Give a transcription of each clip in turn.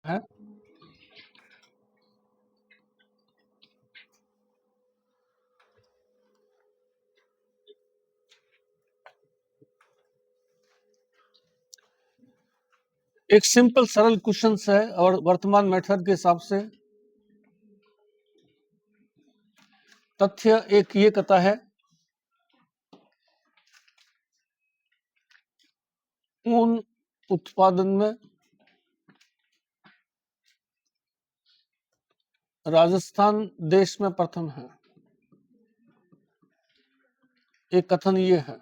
है। एक सिंपल सरल क्वेश्चन है और वर्तमान मेथड के हिसाब से तथ्य एक ये कहता है ऊन उत्पादन में राजस्थान देश में प्रथम है। एक कथन ये है।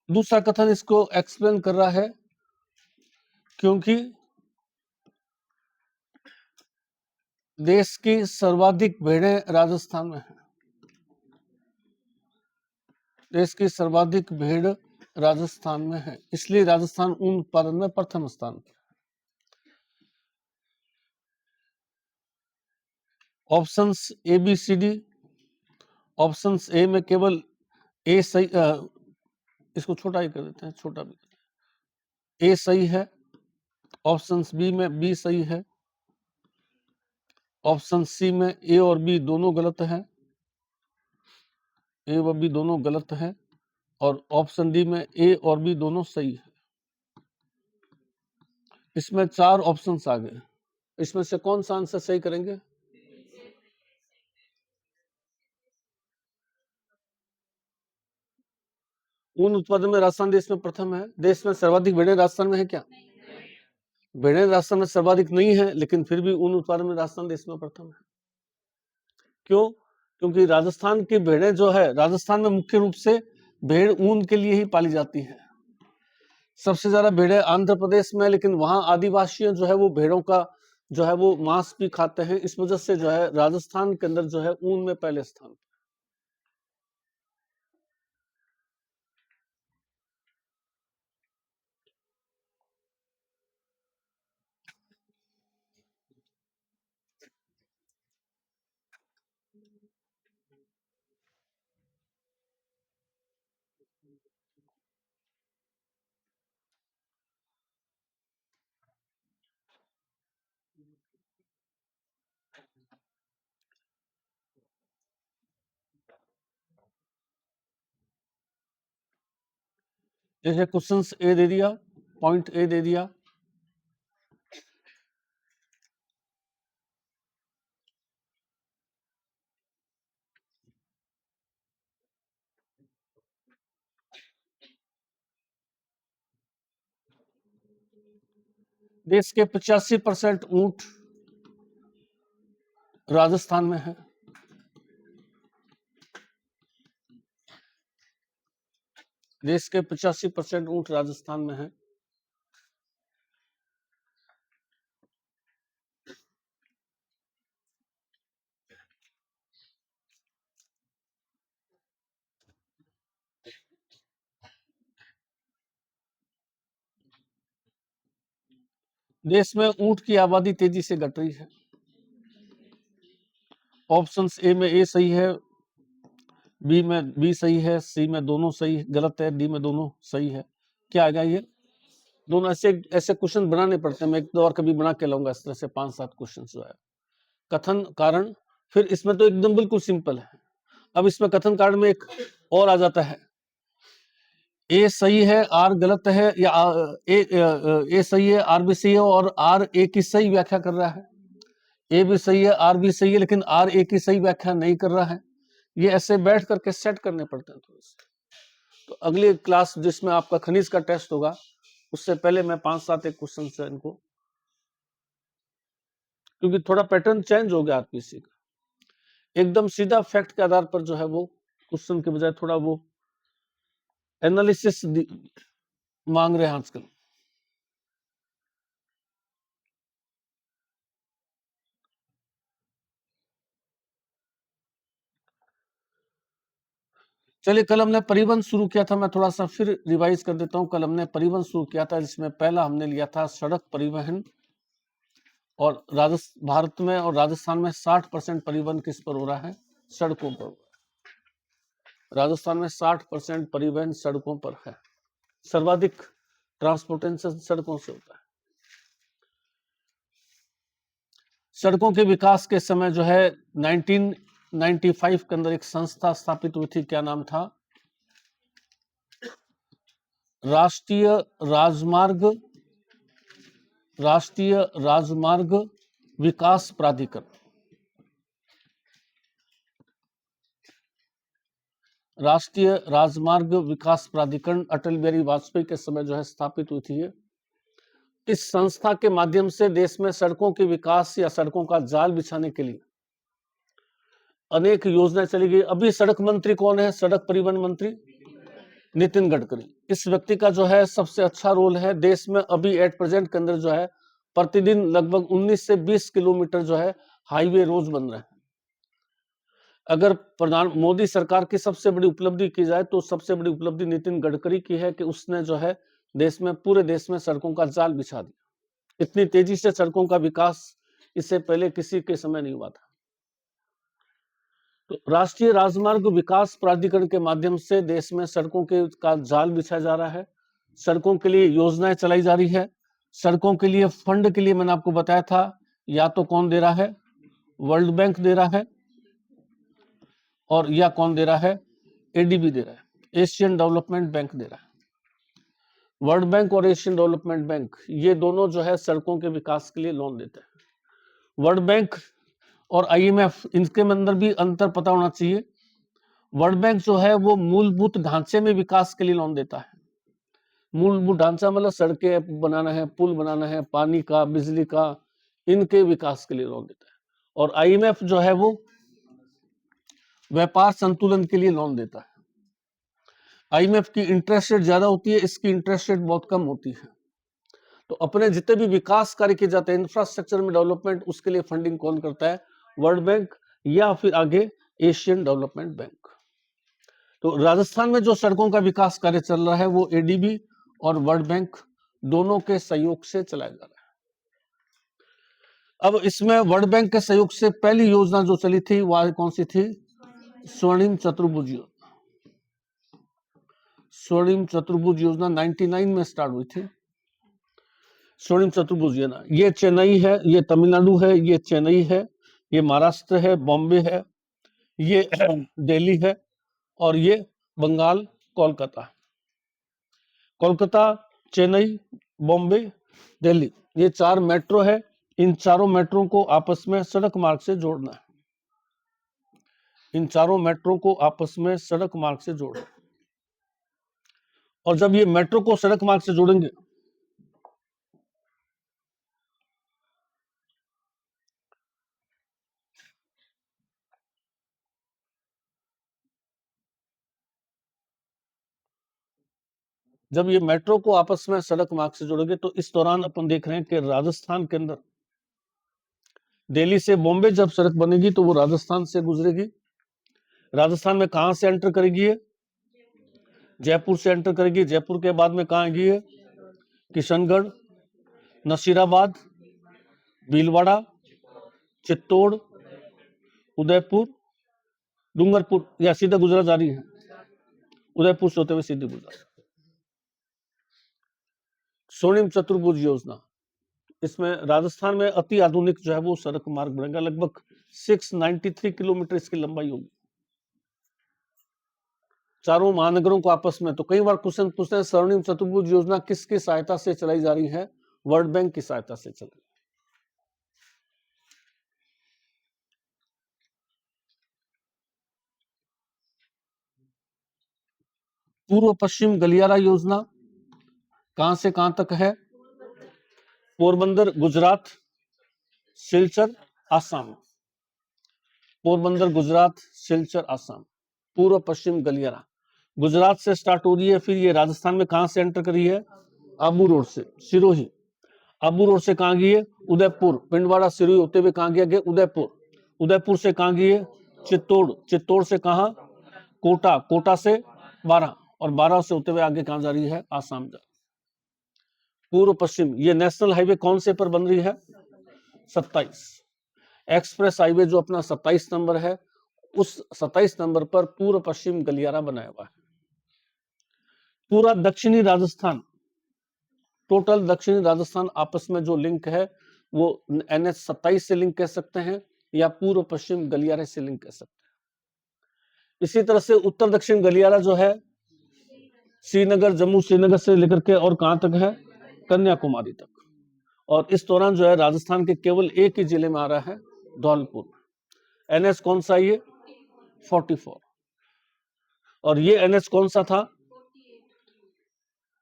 दूसरा कथन इसको एक्सप्लेन कर रहा है क्योंकि देश की सर्वाधिक भेड़ें राजस्थान में हैं। देश की सर्वाधिक भेड़ राजस्थान में है, इसलिए राजस्थान ऊन उत्पादन में प्रथम स्थान पर। Options A B C D. Options A में केवल ए सही, इसको छोटा ही कर देते हैं, छोटा भी। ए सही है। ऑप्शंस बी में बी सही है। ऑप्शन सी में ए और बी दोनों गलत है। ए व बी दोनों गलत है। और ऑप्शन डी में ए और बी दोनों सही है। इसमें 4 ऑप्शंस आ गए। इसमें से कौन सा आंसर सही करेंगे? ऊन उत्पादन में राजस्थान देश में प्रथम है। देश में सर्वाधिक भेड़ें राजस्थान में है क्या? भेड़ें राजस्थान में सर्वाधिक नहीं है, लेकिन फिर भी ऊन उत्पादन में राजस्थान देश में प्रथम है। क्यों? क्योंकि राजस्थान की भेड़ें जो है, राजस्थान में मुख्य रूप से भेड़ ऊन के लिए ही पाली जाती है। सबसे ज्यादा भेड़ें आंध्र प्रदेश में, लेकिन वहां आदिवासी जो है वो भेड़ों का जो है वो मांस भी खाते हैं। इस वजह से जो है राजस्थान के अंदर जो है ऊन में पहले स्थान। जैसे क्वेश्चन ए दे दिया, पॉइंट ए दे दिया। देश के 85% ऊंट राजस्थान में है। देश के 85% ऊंट राजस्थान में है। देश में ऊंट की आबादी तेजी से घट रही है। ऑप्शन ए में ए सही है, बी में बी सही है, सी में दोनों सही गलत है, डी में दोनों सही है। क्या आ गया? ये दोनों ऐसे ऐसे क्वेश्चन बनाने पड़ते हैं। मैं एक दो और कभी बना के लाऊंगा इस तरह से 5-7 क्वेश्चन जो है। कथन कारण, फिर इसमें तो एकदम बिल्कुल सिंपल है। अब इसमें कथन कारण में एक और आ जाता है। ए सही है, आर गलत है, या ए सही है, आर भी सही है, और आर ए की सही व्याख्या कर रहा है। ए भी सही है, आर भी सही है, लेकिन आर ए की सही व्याख्या नहीं कर रहा है। ये ऐसे बैठ करके सेट करने पड़ते हैं थोड़े से। तो अगली क्लास जिसमें आपका खनिज का टेस्ट होगा, उससे पहले मैं 5-7 एक क्वेश्चन से इनको, क्योंकि थोड़ा पैटर्न चेंज हो गया आरपीसी का। एकदम सीधा फैक्ट के आधार पर जो है वो क्वेश्चन के बजाय थोड़ा वो एनालिसिस मांग रहे हैं आजकल। चलिए, कल हमने परिवहन शुरू किया था। मैं थोड़ा सा फिर रिवाइज कर देता हूं। कल हमने परिवहन शुरू किया था, जिसमें पहला हमने लिया था सड़क परिवहन। और भारत में और राजस्थान में 60% परिवहन किस पर हो रहा है? सड़कों पर। राजस्थान में 60% परिवहन सड़कों पर है। सर्वाधिक ट्रांसपोर्टेशन सड़कों से होता है। सड़कों के विकास के समय जो है 1995 के अंदर एक संस्था स्थापित हुई थी, क्या नाम था? राष्ट्रीय राजमार्ग विकास प्राधिकरण। राष्ट्रीय राजमार्ग विकास प्राधिकरण अटल बिहारी वाजपेयी के समय जो है स्थापित हुई थी। इस संस्था के माध्यम से देश में सड़कों के विकास या सड़कों का जाल बिछाने के लिए अनेक योजनाएं चली गई। अभी सड़क मंत्री कौन है? सड़क परिवहन मंत्री नितिन गडकरी। इस व्यक्ति का जो है सबसे अच्छा रोल है। देश में अभी एट प्रेजेंट के अंदर जो है प्रतिदिन लगभग 19 से 20 किलोमीटर जो है हाईवे रोज बन रहे हैं। अगर प्रधान मोदी सरकार की सबसे बड़ी उपलब्धि की जाए तो सबसे बड़ी उपलब्धि नितिन गडकरी की है कि उसने जो है देश में, पूरे देश में सड़कों का जाल बिछा दिया। इतनी तेजी से सड़कों का विकास इससे पहले किसी के समय नहीं हुआ था। तो राष्ट्रीय राजमार्ग विकास प्राधिकरण के माध्यम से देश में सड़कों के का जाल बिछाया जा रहा है। सड़कों के लिए योजनाएं चलाई जा रही है। सड़कों के लिए फंड के लिए मैंने आपको बताया था, या तो कौन दे रहा है? वर्ल्ड बैंक दे रहा है, और या कौन दे रहा है? एडीबी दे रहा है, एशियन डेवलपमेंट बैंक दे रहा है। वर्ल्ड बैंक और एशियन डेवलपमेंट बैंक ये दोनों जो है सड़कों के विकास के लिए लोन देते हैं। वर्ल्ड बैंक और आईएमएफ, इनके अंदर भी अंतर पता होना चाहिए। वर्ल्ड बैंक जो है वो मूलभूत ढांचे में विकास के लिए लोन देता है। मूलभूत ढांचा मतलब सड़कें बनाना है, पुल बनाना है, पानी का, बिजली का, इनके विकास के लिए लोन देता है। और आईएमएफ जो है वो व्यापार संतुलन के लिए लोन देता है। आईएमएफ की इंटरेस्ट रेट ज्यादा होती है, इसकी इंटरेस्ट रेट बहुत कम होती है। तो अपने जितने भी विकास कार्य किए जाते हैं, इंफ्रास्ट्रक्चर में डेवलपमेंट, उसके लिए फंडिंग कौन करता है? वर्ल्ड बैंक या फिर आगे एशियन डेवलपमेंट बैंक। तो राजस्थान में जो सड़कों का विकास कार्य चल रहा है वो एडीबी और वर्ल्ड बैंक दोनों के सहयोग से चलाया जा रहा है। अब इसमें वर्ल्ड बैंक के सहयोग से पहली योजना जो चली थी वह कौन सी थी? स्वर्णिम चतुर्भुज योजना। स्वर्णिम चतुर्भुज योजना 99 में स्टार्ट हुई थी। स्वर्णिम चतुर्भुज योजना, ये चेन्नई है, ये तमिलनाडु है, ये चेन्नई है, ये महाराष्ट्र है, बॉम्बे है, ये दिल्ली है, और ये बंगाल कोलकाता। कोलकाता, चेन्नई, बॉम्बे, दिल्ली, ये 4 मेट्रो है। इन चारों मेट्रो को आपस में सड़क मार्ग से जोड़ना है। इन चारों मेट्रो को आपस में सड़क मार्ग से जोड़ना है। और जब ये मेट्रो को सड़क मार्ग से जोड़ेंगे जब ये मेट्रो को आपस में सड़क मार्ग से जोड़ेंगे तो इस दौरान अपन देख रहे हैं कि राजस्थान के अंदर दिल्ली से बॉम्बे जब सड़क बनेगी तो वो राजस्थान से गुजरेगी। राजस्थान में कहां से एंटर करेगी? ये जयपुर से एंटर करेगी। जयपुर के बाद में कहां आएगी? ये किशनगढ़, नसीराबाद, भीलवाड़ा, चित्तौड़, उदयपुर, डूंगरपुर, या सीधा गुजरात जा रही है। उदयपुर से होते हुए सीधी गुजरात। स्वर्णिम चतुर्भुज योजना, इसमें राजस्थान में अति आधुनिक जो है वो सड़क मार्ग बनेगा। लगभग 693 किलोमीटर इसकी लंबाई होगी, चारों महानगरों को आपस में। तो कई बार क्वेश्चन पूछते हैं स्वर्णिम चतुर्भुज योजना किसकी सहायता से चलाई जा रही है? वर्ल्ड बैंक की सहायता से चल रही है। पूर्व पश्चिम गलियारा योजना कहां से कहां तक है? पोरबंदर गुजरात, सिलचर आसाम। पोरबंदर गुजरात, सिलचर आसाम, पूर्व पश्चिम गलियारा गुजरात से स्टार्ट हो रही है। फिर ये राजस्थान में कहां से एंटर करी है? आबू रोड से, सिरोही। आबू रोड से कहां गई है? उदयपुर। पिंडवाड़ा सिरोही होते हुए कहां गया? उदयपुर। उदयपुर से कहां गई है? चित्तौड़। चित्तौड़ से कहां? कोटा। कोटा से 12, और 12 से होते हुए आगे कहां जा रही है? आसाम जा। पूर्व पश्चिम, ये नेशनल हाईवे कौन से पर बन रही है? 27। एक्सप्रेस हाईवे जो अपना 27 नंबर है, उस 27 नंबर पर पूर्व पश्चिम गलियारा बनाया हुआ है। पूरा दक्षिणी राजस्थान, टोटल दक्षिणी राजस्थान आपस में जो लिंक है वो NH-27 से लिंक कह सकते हैं या पूर्व पश्चिम गलियारे से लिंक कह सकते हैं। इसी तरह से उत्तर दक्षिण गलियारा जो है श्रीनगर, जम्मू श्रीनगर से लेकर के और कहां तक है, कन्याकुमारी तक। और इस दौरान जो है राजस्थान के केवल एक ही जिले में आ रहा है, धौलपुर। NH कौन सा, ये 44। और ये NH कौन सा था,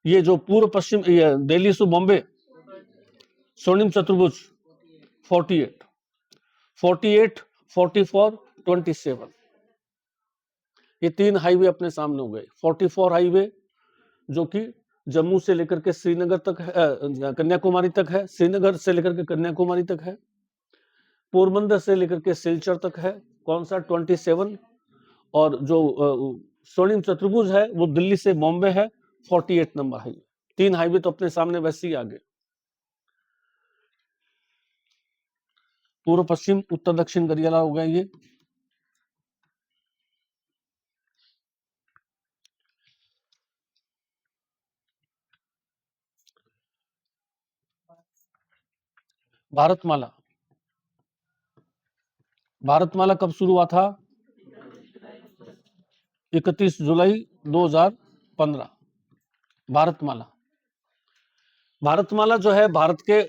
ये जो पूर्व पश्चिम दिल्ली से बॉम्बे स्वर्णिम चतुर्भुज 48, 44, 27, ये 3 हाईवे अपने सामने हो गए। 44 हाईवे जो कि जम्मू से लेकर के श्रीनगर तक है, कन्याकुमारी तक है, श्रीनगर से लेकर के कन्याकुमारी तक है, पोरबंदर से लेकर के सिलचर तक है, कौन सा 27, और जो स्वर्णिम चतुर्भुज है वो दिल्ली से बॉम्बे है, 48 नंबर हाईवे। 3 हाईवे तो अपने सामने वैसे ही आ गए, पूर्व पश्चिम उत्तर दक्षिण गलियारा हो गया ये। भारतमाला, भारतमाला कब शुरू हुआ था, 31 जुलाई 2015। भारतमाला, भारतमाला जो है भारत के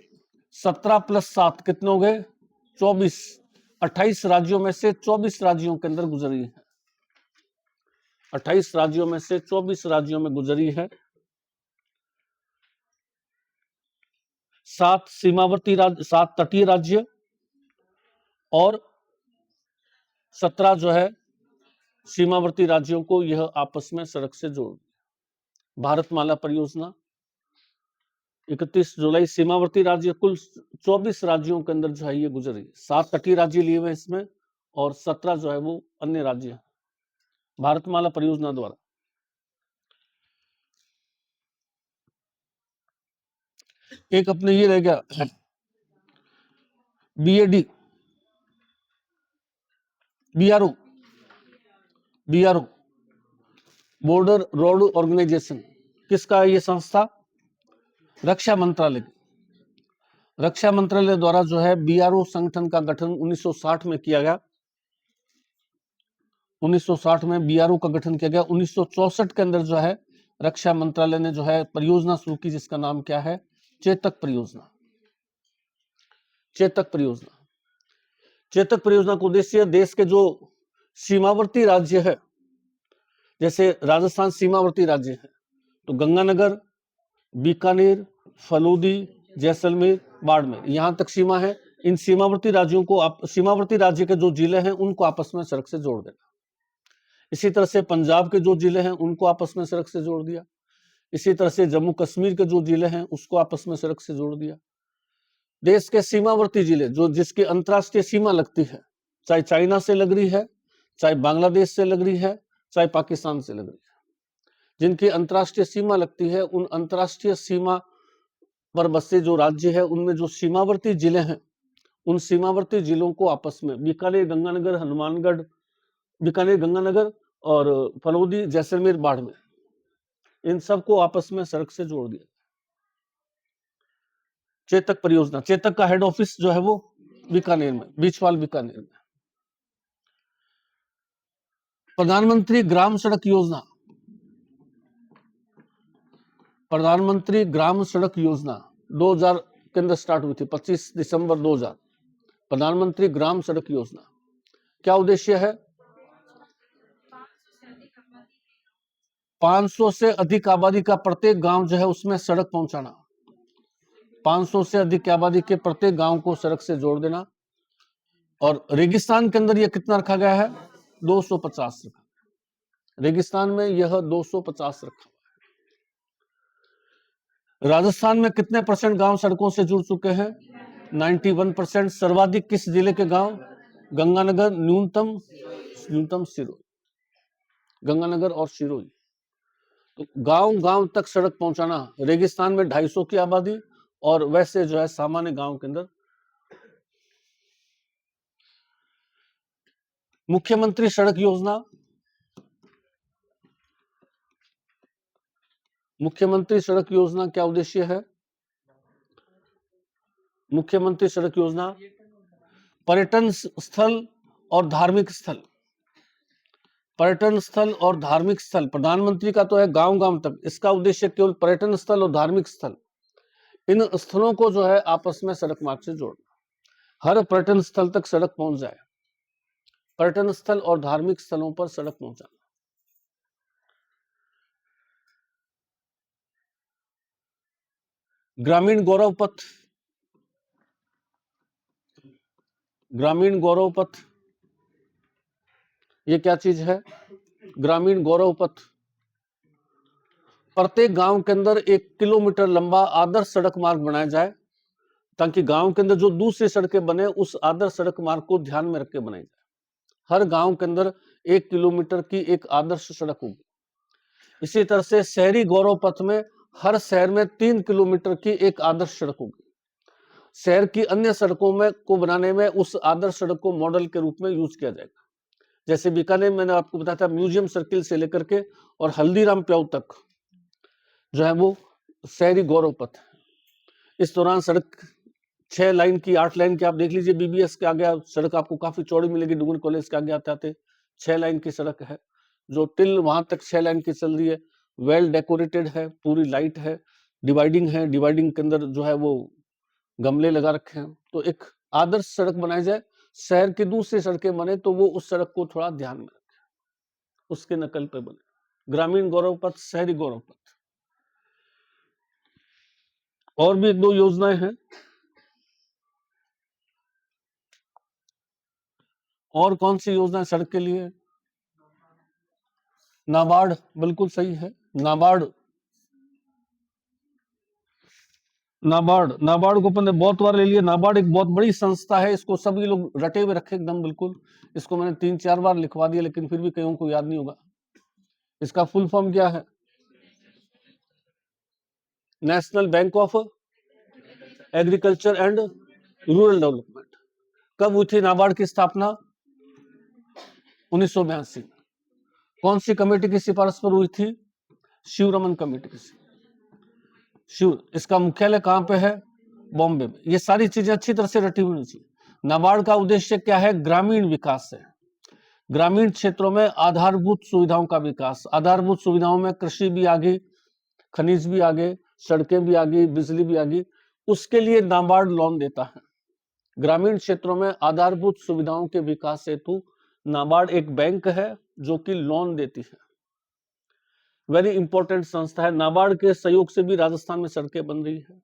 17 + 7 कितने हो गए, 24, 28 राज्यों में से 24 राज्यों के अंदर गुजरी है। 28 राज्यों में से 24 राज्यों में गुजरी है। 7 सीमावर्ती राज्य, 7 तटीय राज्य और 17 जो है सीमावर्ती राज्यों को यह आपस में सड़क से जोड़। भारतमाला परियोजना 31 जुलाई, सीमावर्ती राज्य कुल 24 राज्यों के अंदर जो है ये गुजरी। 7 तटीय राज्य लिए हुए इसमें और 17 जो है वो अन्य राज्य हैं भारतमाला परियोजना द्वारा। एक अपने ये रह गया BAD, BRO, border road organisation, किसका है ये संस्था, रक्षा मंत्रालय। रक्षा मंत्रालय द्वारा जो है BRO संगठन का गठन 1960 में किया गया। 1960 में BRO का गठन किया गया। 1964 के अंदर जो है रक्षा मंत्रालय ने जो है परियोजना शुरू की, जिसका नाम क्या है, चेतक परियोजना। चेतक परियोजना, चेतक परियोजना का उद्देश्य देश के जो सीमावर्ती राज्य है, जैसे राजस्थान सीमावर्ती राज्य है, तो गंगानगर, बीकानेर, फलोदी, जैसलमेर, बाड़मेर, यहां तक सीमा है। इन सीमावर्ती राज्यों को, सीमावर्ती राज्य के जो जिले हैं उनको आपस में सड़क से जोड़ देना। इसी तरह से पंजाब के जो जिले हैं उनको आपस में सड़क से जोड़ दिया। इसी तरह से जम्मू कश्मीर के जो जिले हैं उसको आपस में सड़क से जोड़ दिया। देश के सीमावर्ती जिले जो जिसकी अंतरराष्ट्रीय सीमा लगती है, चाहे चाइना से लग रही है, चाहे बांग्लादेश से लग रही है, चाहे पाकिस्तान से लग रही है, जिनकी अंतरराष्ट्रीय सीमा लगती है, उन अंतरराष्ट्रीय सीमा पर बसे जो राज्य है उनमें जो सीमावर्ती जिले हैं, उन सीमावर्ती जिलों को आपस में बीकानेर, गंगानगर, हनुमानगढ़, बीकानेर, गंगानगर और फलोदी, जैसलमेर, बाड़मेर, इन सबको आपस में सड़क से जोड़ दिया। चेतक परियोजना, चेतक का हेड ऑफिस जो है वो बीकानेर में, बीचवाल बीकानेर में। प्रधानमंत्री ग्राम सड़क योजना, प्रधानमंत्री ग्राम सड़क योजना 2000 के अंदर स्टार्ट हुई थी, 25 दिसंबर 2000। प्रधानमंत्री ग्राम सड़क योजना क्या उद्देश्य है, 500 से अधिक आबादी का प्रत्येक गांव जो है उसमें सड़क पहुंचाना। 500 से अधिक आबादी के प्रत्येक गांव को सड़क से जोड़ देना। और रेगिस्तान के अंदर यह कितना रखा गया है, 250 रखा। रेगिस्तान में यह 250 रखा। राजस्थान में कितने % गांव सड़कों से जुड़ चुके हैं, 91%। सर्वाधिक किस जिले के गांव, गंगानगर, न्यूनतम सिरोही, गंगानगर और सिरोही। तो गांव गांव तक सड़क पहुंचाना। रेगिस्तान में 250 की आबादी और वैसे जो है सामान्य गांव के अंदर। मुख्यमंत्री सड़क योजना, मुख्यमंत्री सड़क योजना क्या उद्देश्य है, मुख्यमंत्री सड़क योजना, पर्यटन स्थल और धार्मिक स्थल, पर्यटन स्थल और धार्मिक स्थल, प्रधानमंत्री का तो है गांव गांव तक, इसका उद्देश्य केवल पर्यटन स्थल और धार्मिक स्थल, इन स्थलों को जो है आपस में सड़क मार्ग से जोड़ना, हर पर्यटन स्थल तक सड़क पहुंच जाए, पर्यटन स्थल और धार्मिक स्थलों पर सड़क पहुंचाना। ग्रामीण गौरव पथ, ग्रामीण गौरव पथ ये क्या चीज है? ग्रामीण गौरव पथ, प्रत्येक गांव के अंदर 1 किलोमीटर लंबा आदर्श सड़क मार्ग बनाया जाए, ताकि गांव के अंदर जो दूसरी सड़कें बने उस आदर्श सड़क मार्ग को ध्यान में रख के बनाई जाए। हर गांव के अंदर 1 किलोमीटर की एक आदर्श सड़क होगी। इसी तरह से शहरी गौरव पथ में हर शहर में 3 किलोमीटर की एक आदर्श सड़क होगी। शहर की अन्य सड़कों में को बनाने में उस आदर्श सड़क को मॉडल के रूप में यूज किया जाएगा। जैसे बीकानेर मैंने आपको बताया था, म्यूजियम सर्किल से लेकर के और हल्दीराम प्याऊ तक जो है वो शहरी गौरव पथ। इस दौरान सड़क 6 लाइन की 8 लाइन की आप देख लीजिए, बीबीएस के आगे सड़क आपको काफी चौड़ी मिलेगी, डुगन कॉलेज के आगे आते आते 6 लाइन की सड़क है, जो टिल वहां तक 6 लाइन की चल रही है, वेल डेकोरेटेड है, पूरी लाइट है, डिवाइडिंग है, डिवाइडिंग के अंदर जो है वो गमले लगा रखे हैं। तो एक आदर्श सड़क बनाई जाए, शहर की दूसरी सड़कें बने तो वो उस सड़क को थोड़ा ध्यान में रखे, उसके नकल पे बने। ग्रामीण गौरव पथ, शहरी गौरव पथ। और भी 1-2 योजनाएं हैं। और कौन सी योजना है सड़क के लिए? नाबार्ड, बिल्कुल सही है, नाबार्ड। नाबार्ड को अपन ने बहुत बार ले लिया। नाबार्ड एक बहुत बड़ी संस्था है, इसको सभी लोग रटे हुए रखे एकदम बिल्कुल। इसको मैंने 3-4 बार लिखवा दिया, लेकिन फिर भी कईयों को याद नहीं होगा। इसका फुल फॉर्म क्या है? National bank of agriculture and rural development. कब हुई थी नाबार्ड की स्थापना? 1982। कौन सी कमेटी की सिफारिश पर हुई थी? शिवरमन कमेटी की। इसका मुख्यालय कहां पे है? बॉम्बे में। ये सारी चीजें अच्छी तरह से रटी हुई चाहिए। नाबार्ड का उद्देश्य क्या है? ग्रामीण विकास है। ग्रामीण क्षेत्रों में आधारभूत सुविधाओं का विकास। आधारभूत सुविधाओं में कृषि भी आ गई, खनिज भी आ गए, सड़कें भी आ गई, बिजली भी आ गई, उसके लिए नाबार्ड लोन देता है। ग्रामीण क्षेत्रों में आधारभूत सुविधाओं के विकास हेतु नाबार्ड एक बैंक है जो कि लोन देती है। वेरी इंपॉर्टेंट संस्था है। नाबार्ड के सहयोग से भी राजस्थान में सड़कें बन रही है।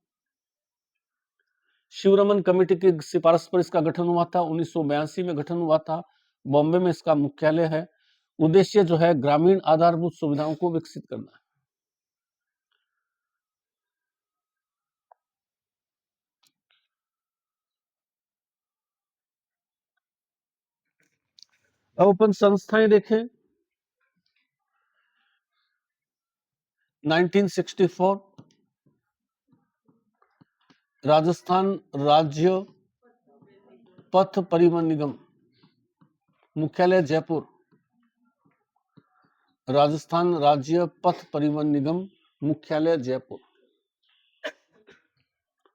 शिवरमन कमेटी की सिफारिश पर इसका गठन हुआ था, 1982 में गठन हुआ था। बॉम्बे में इसका मुख्यालय है। उद्देश्य जो है ग्रामीण आधारभूत सुविधाओं को विकसित करना है। अब अपन संस्थाएं देखें। 1964 राजस्थान राज्य पथ परिवहन निगम, मुख्यालय जयपुर। राजस्थान राज्य पथ परिवहन निगम, मुख्यालय जयपुर।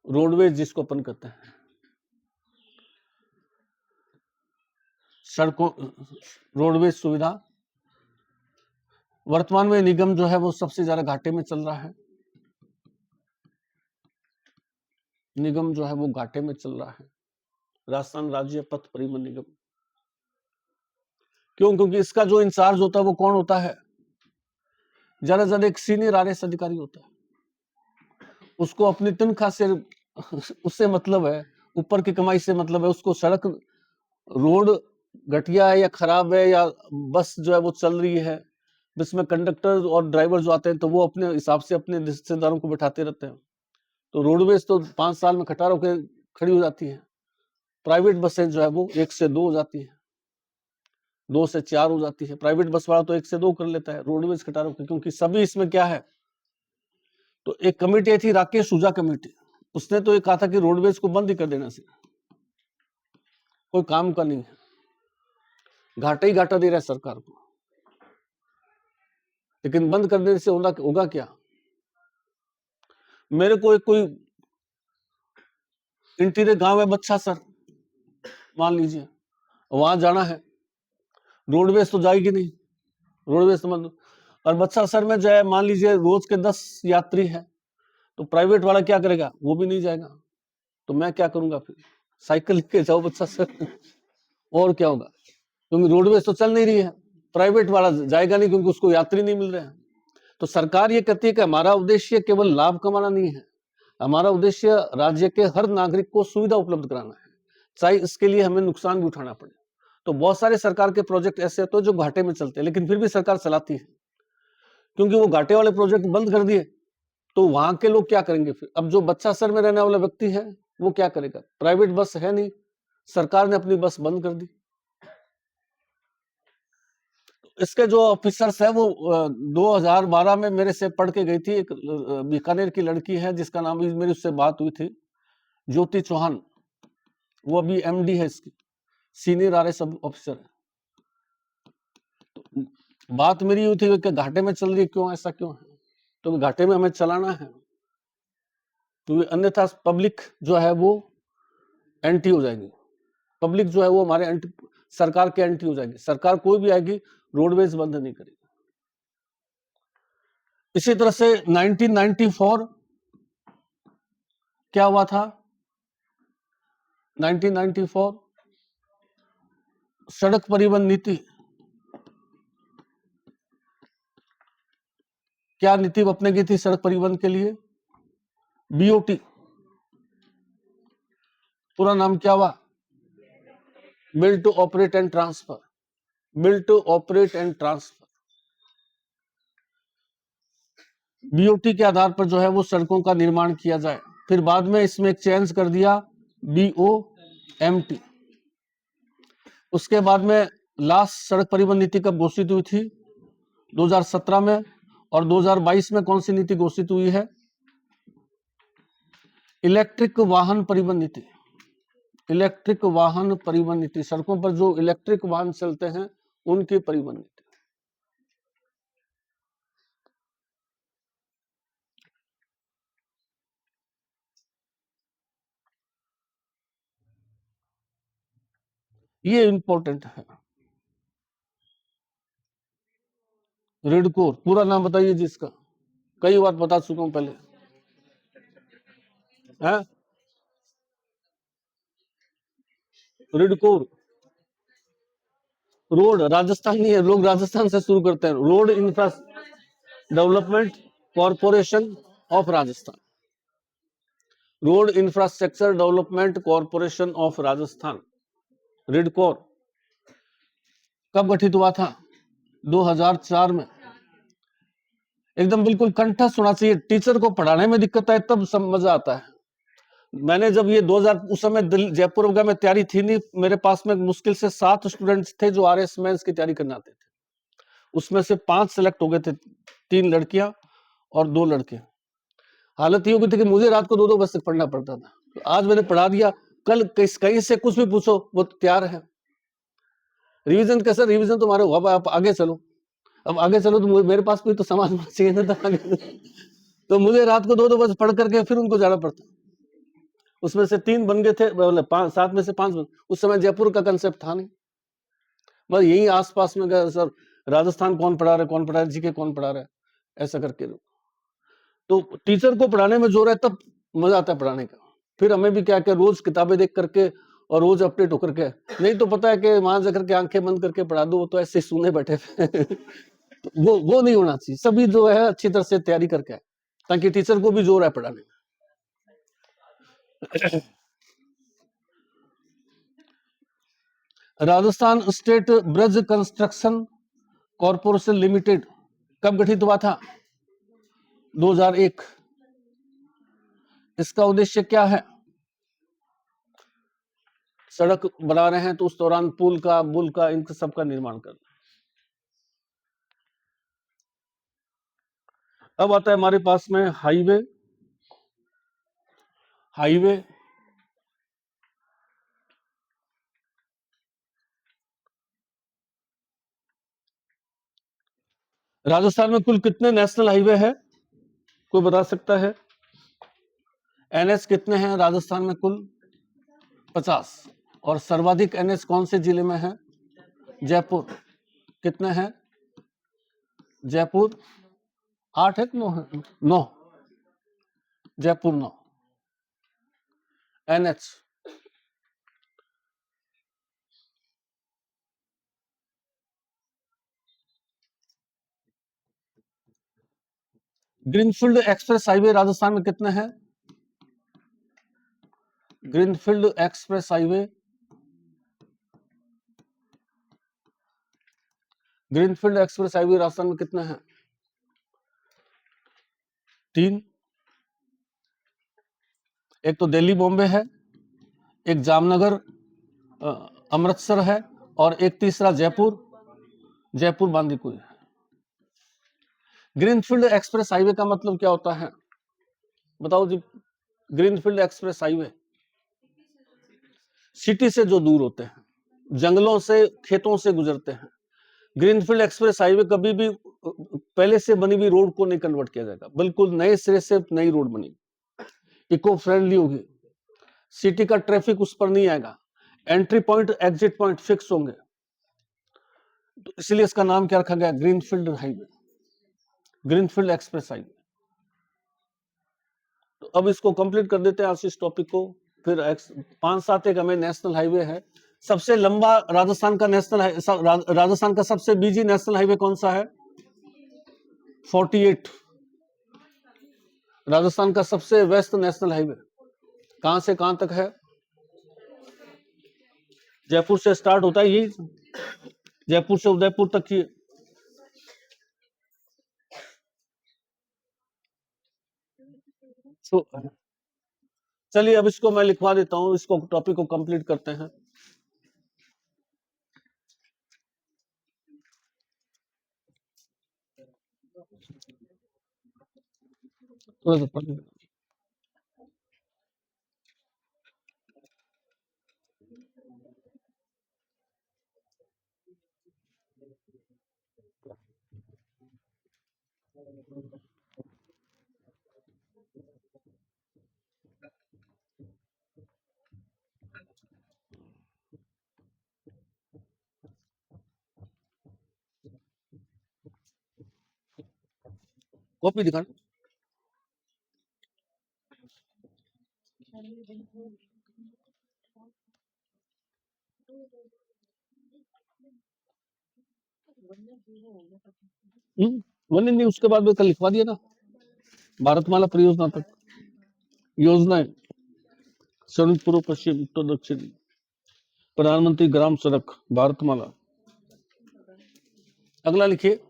रोडवेज जिसको अपन कहते हैं, सड़कों रोडवेज सुविधा। वर्तमान में निगम जो है वो सबसे ज्यादा घाटे में चल रहा है। निगम जो है वो घाटे में चल रहा है, राजस्थान राज्य पथ परिवहन निगम। क्यों? क्योंकि इसका जो इंचार्ज होता है वो कौन होता है? ज्यादा से ज्यादा एक सीनियर आरएएस अधिकारी होता है। उसको अपनी तनख्वाह से उससे मतलब है, ऊपर की कमाई से मतलब है। उसको सड़क रोड घटिया है या खराब है, या बस जो है वो चल रही है, बस में कंडक्टर और ड्राइवर जो आते हैं तो वो अपने हिसाब से अपने रिश्तेदारों को बैठाते रहते हैं। तो रोडवेज तो 5 साल में खटार होकर खड़ी हो जाती है। प्राइवेट बसें जो है वो 1 से 2 हो जाती है, 2 से 4 हो जाती है। प्राइवेट बस वाला तो 1 से 2 कर लेता है, रोडवेज खटार होकर, क्योंकि सभी इसमें क्या है। तो एक कमेटी आई थी, राकेश सुजा कमेटी, उसने तो ये कहा था कि रोडवेज को बंद ही कर देना चाहिए, कोई काम का नहीं है, घाटा ही घाटा दे रहा है सरकार को। लेकिन बंद कर देने से होगा क्या? मेरे को एक कोई इंटीरियर गांव है बच्चा सर, मान लीजिए वहां जाना है, रोडवेज तो जाएगी नहीं, रोडवेज तो मतलब, और बच्चा सर में जो है मान लीजिए रोज के 10 यात्री है, तो प्राइवेट वाला क्या करेगा, वो भी नहीं जाएगा, तो मैं क्या करूंगा फिर, साइकिल लेके जाओ बच्चा सर और क्या होगा, क्योंकि रोडवेज तो चल नहीं रही है, प्राइवेट वाला जाएगा नहीं क्योंकि उसको यात्री नहीं मिल रहे हैं। तो सरकार ये कहती है कि हमारा उद्देश्य केवल लाभ कमाना नहीं है, हमारा उद्देश्य राज्य के हर नागरिक को सुविधा उपलब्ध कराना है, चाहे इसके लिए हमें नुकसान भी उठाना पड़े। तो बहुत सारे सरकार के प्रोजेक्ट ऐसे होते हैं जो घाटे में चलते हैं, लेकिन फिर भी सरकार चलाती है, क्योंकि वो घाटे वाले प्रोजेक्ट बंद कर दिए तो वहां के लोग क्या करेंगे फिर। अब जो बच्चा सर में रहने वाला व्यक्ति है वो क्या करेगा, प्राइवेट बस है नहीं, सरकार ने अपनी बस बंद कर दी। इसके जो ऑफिसर्स है वो 2012 में मेरे से पढ़ के गई थी, एक बीकानेर की लड़की है जिसका नाम, मेरी उससे बात हुई थी, ज्योति चौहान, वो अभी एमडी है, इसकी सीनियर RS ऑफिसर है। तो बात मेरी हुई थी कि घाटे में चल रही है, क्यों ऐसा क्यों है, तो घाटे में हमें चलाना है, क्योंकि अन्यथा पब्लिक जो है वो एंटी हो जाएगी, पब्लिक जो है वो हमारे एंटी, सरकार के एंटी हो जाएगी, सरकार कोई भी आएगी रोडवेज बंद नहीं करेगी। इसी तरह से 1994 क्या हुआ था, 1994 सड़क परिवहन नीति, क्या नीति अपनेगी थी सड़क परिवहन के लिए, BOT, पूरा नाम क्या हुआ, build to operate and transfer, build to operate and transfer. BOT के आधार पर जो है वो सड़कों का निर्माण किया जाए। फिर बाद में इसमें एक चेंज कर दिया BOMT। उसके बाद में लास्ट सड़क परिवहन नीति कब घोषित हुई थी, 2017 में, और 2022 में कौन सी नीति घोषित हुई है, इलेक्ट्रिक वाहन परिवहन नीति, इलेक्ट्रिक वाहन परिवहन नीति, सड़कों पर जो इलेक्ट्रिक वाहन चलते हैं उनकी परिवहन नीति। ये इंपॉर्टेंट है। रेडकोर, पूरा नाम बताइए जिसका, कई बार बता चुका हूं पहले है, रेडकोर, रोड, राजस्थान नहीं है, लोग राजस्थान से शुरू करते हैं, road infra development corporation of Rajasthan, road infrastructure development corporation of Rajasthan, RIDCOR. कब गठित हुआ था, 2004 में। एकदम बिल्कुल कंठस्थ होना चाहिए, टीचर को पढ़ाने में दिक्कत आए तब मजा आता है। मैंने जब ये 2000 उस समय जयपुर में तैयारी थी नहीं, मेरे पास में मुश्किल से 7 स्टूडेंट्स थे जो RS मेंस की तैयारी करने आते थे, उसमें से 5 सेलेक्ट हो गए थे, 3 लड़कियां और 2 लड़के। हालत ये हो गई थी कि मुझे रात को 2-2 बजे तक पढ़ना पड़ता था। तो आज मैंने पढ़ा दिया, कल कहीं से कुछ भी पूछो वो तैयार है। रिवीजन कैसा, रिवीजन तुम्हारे हुआ, आप आगे चलो, अब आगे चलो तो मेरे पास भी तो समाज होना चाहिए ना, तो मुझे रात को 2-2 बजे पढ़ करके फिर उनको जाना पड़ता। उसमें से 3 बन गए थे, 7 में से 5 बन। उस समय जयपुर का कंसेप्ट था नहीं, बस यही आसपास में गए सर, राजस्थान कौन पढ़ा रहा है, कौन पढ़ा रहा है, जीके कौन पढ़ा रहा है, ऐसा करके। तो टीचर को पढ़ाने में जोर है तब मजा आता है पढ़ाने का। फिर हमें भी क्या रोज किताबें देख करके और रोज अपडेट होकर के, नहीं तो पता है कि वहां जाकर के आंखें बंद करके पढ़ा दो, वो तो ऐसे सुने बैठे वो नहीं होना चाहिए, सभी जो है अच्छी तरह से तैयारी करके आए, ताकि टीचर को भी जोर है पढ़ाने में। Rajasthan state bridge construction corporation limited कब गठित हुआ था, 2001। इसका उद्देश्य क्या है, सड़क बना रहे हैं तो उस दौरान पुल का, बुल का, इन सब का निर्माण करना। अब आता है हमारे पास में हाईवे, हाईवे राजस्थान में कुल कितने नेशनल हाईवे है, कोई बता सकता है, NH कितने हैं राजस्थान में कुल, 50। और सर्वाधिक एनएच कौन से जिले में है? जयपुर। कितने हैं? जयपुर 8 है कि 9 है? 9। Jaipur 9 NH. Greenfield express highway Rajasthan में कितने हैं? Greenfield express highway, greenfield express highway Rajasthan में कितने हैं? 3। एक तो दिल्ली बॉम्बे है, एक जामनगर अमृतसर है, और एक तीसरा जयपुर बांदीकुई है। ग्रीनफील्ड एक्सप्रेस हाईवे का मतलब क्या होता है? बताओ जी। ग्रीनफील्ड एक्सप्रेस हाईवे सिटी से जो दूर होते हैं, जंगलों से, खेतों से गुजरते हैं। ग्रीनफील्ड एक्सप्रेस हाईवे कभी भी पहले से बनी हुई रोड को नहीं कन्वर्ट किया जाएगा, बिल्कुल नए सिरे से नई रोड बनेगी, इको फ्रेंडली होगी, सिटी का ट्रैफिक उस पर नहीं आएगा, entry point exit point fix होंगे, तो इसलिए इसका नाम क्या रखा गया? Greenfield highway, greenfield express highway. तो अब इसको कंप्लीट कर देते हैं आज इस टॉपिक को। फिर 5-7 एक हमें नेशनल हाईवे है। सबसे लंबा राजस्थान का राजस्थान का सबसे बिजी नेशनल हाईवे कौन सा है? 48। राजस्थान का सबसे व्यस्त नेशनल हाईवे कहां से कहां तक है? जयपुर से स्टार्ट होता है, यही जयपुर से उदयपुर तक ही। तो चलिए अब इसको मैं लिखवा देता हूं, इसको टॉपिक को कंप्लीट करते हैं। थोड़ा सा पढ़ लीजिए। कॉपी दिखाना। वही नहीं, उसके बाद में कल लिखवा दिया ना, भारतमाला परियोजना तक योजनाएं, सड़क पूर्व पश्चिम उत्तर दक्षिण, प्रधानमंत्री ग्राम सड़क, भारतमाला। अगला लिखिए।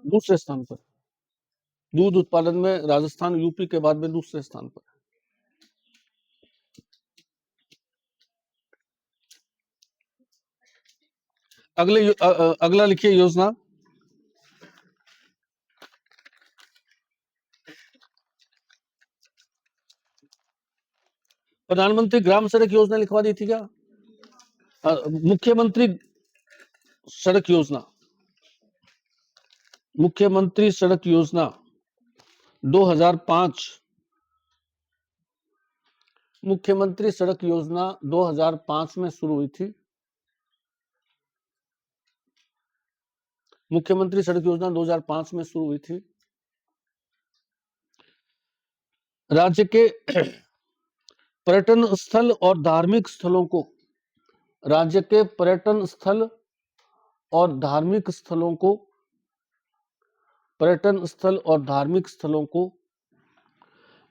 दूसरे स्थान पर दूध उत्पादन में राजस्थान यूपी के बाद में दूसरे स्थान पर। अगला लिखिए योजना। प्रधानमंत्री ग्राम सड़क योजना लिखवा दी थी क्या? मुख्यमंत्री सड़क योजना, मुख्यमंत्री सड़क योजना 2005, मुख्यमंत्री सड़क योजना 2005 में शुरू हुई थी। मुख्यमंत्री सड़क योजना 2005 में शुरू हुई थी। राज्य के पर्यटन स्थल और धार्मिक स्थलों को, राज्य के पर्यटन स्थल और धार्मिक स्थलों को, पर्यटन स्थल और धार्मिक स्थलों को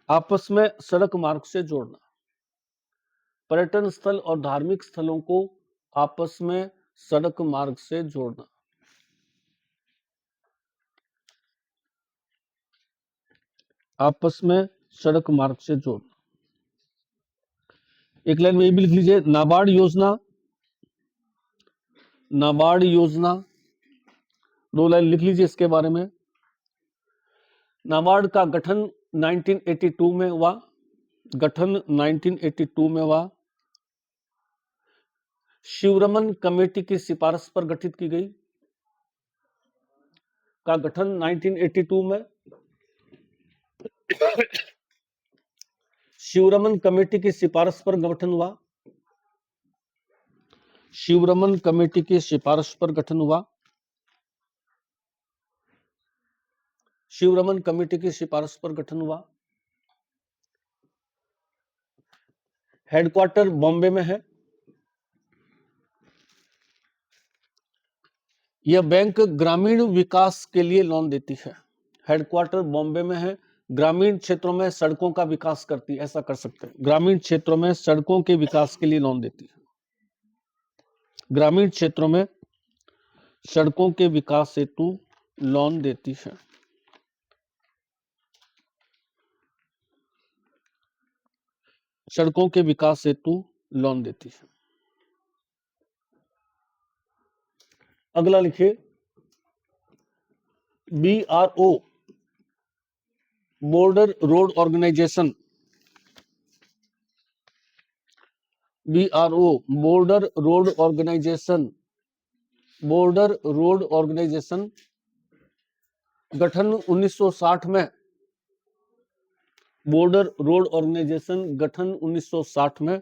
आपस में सड़क मार्ग से जोड़ना। पर्यटन स्थल और धार्मिक स्थलों को आपस में सड़क मार्ग से जोड़ना। आपस में सड़क मार्ग से जोड़ना। एक लाइन में ये भी लिख लीजिए, नाबार्ड योजना, नाबार्ड योजना 2 लाइन लिख लीजिए इसके बारे में। नाबार्ड का गठन 1982 में हुआ, गठन 1982 में हुआ। शिवरमन कमेटी की सिफारिश पर गठित की गई, का गठन 1982 में। शिवरमन कमेटी की सिफारिश पर गठन हुआ। शिवरमन कमेटी की सिफारिश पर गठन हुआ। शिवरमन कमेटी की सिफारिश पर गठन हुआ। हेडक्वार्टर बॉम्बे में है। यह बैंक ग्रामीण विकास के लिए लोन देती है। हेडक्वार्टर बॉम्बे में है, ग्रामीण क्षेत्रों में सड़कों का विकास करती है, ऐसा कर सकते हैं। ग्रामीण क्षेत्रों में सड़कों के विकास के लिए लोन देती है। ग्रामीण क्षेत्रों में सड़कों के विकास हेतु लोन देती है। सड़कों के विकास हेतु लोन देती है। अगला लिखिए, BRO border road organisation. BRO border road organisation. Border road organisation गठन 1960 में। बॉर्डर रोड ऑर्गेनाइजेशन गठन 1960 में।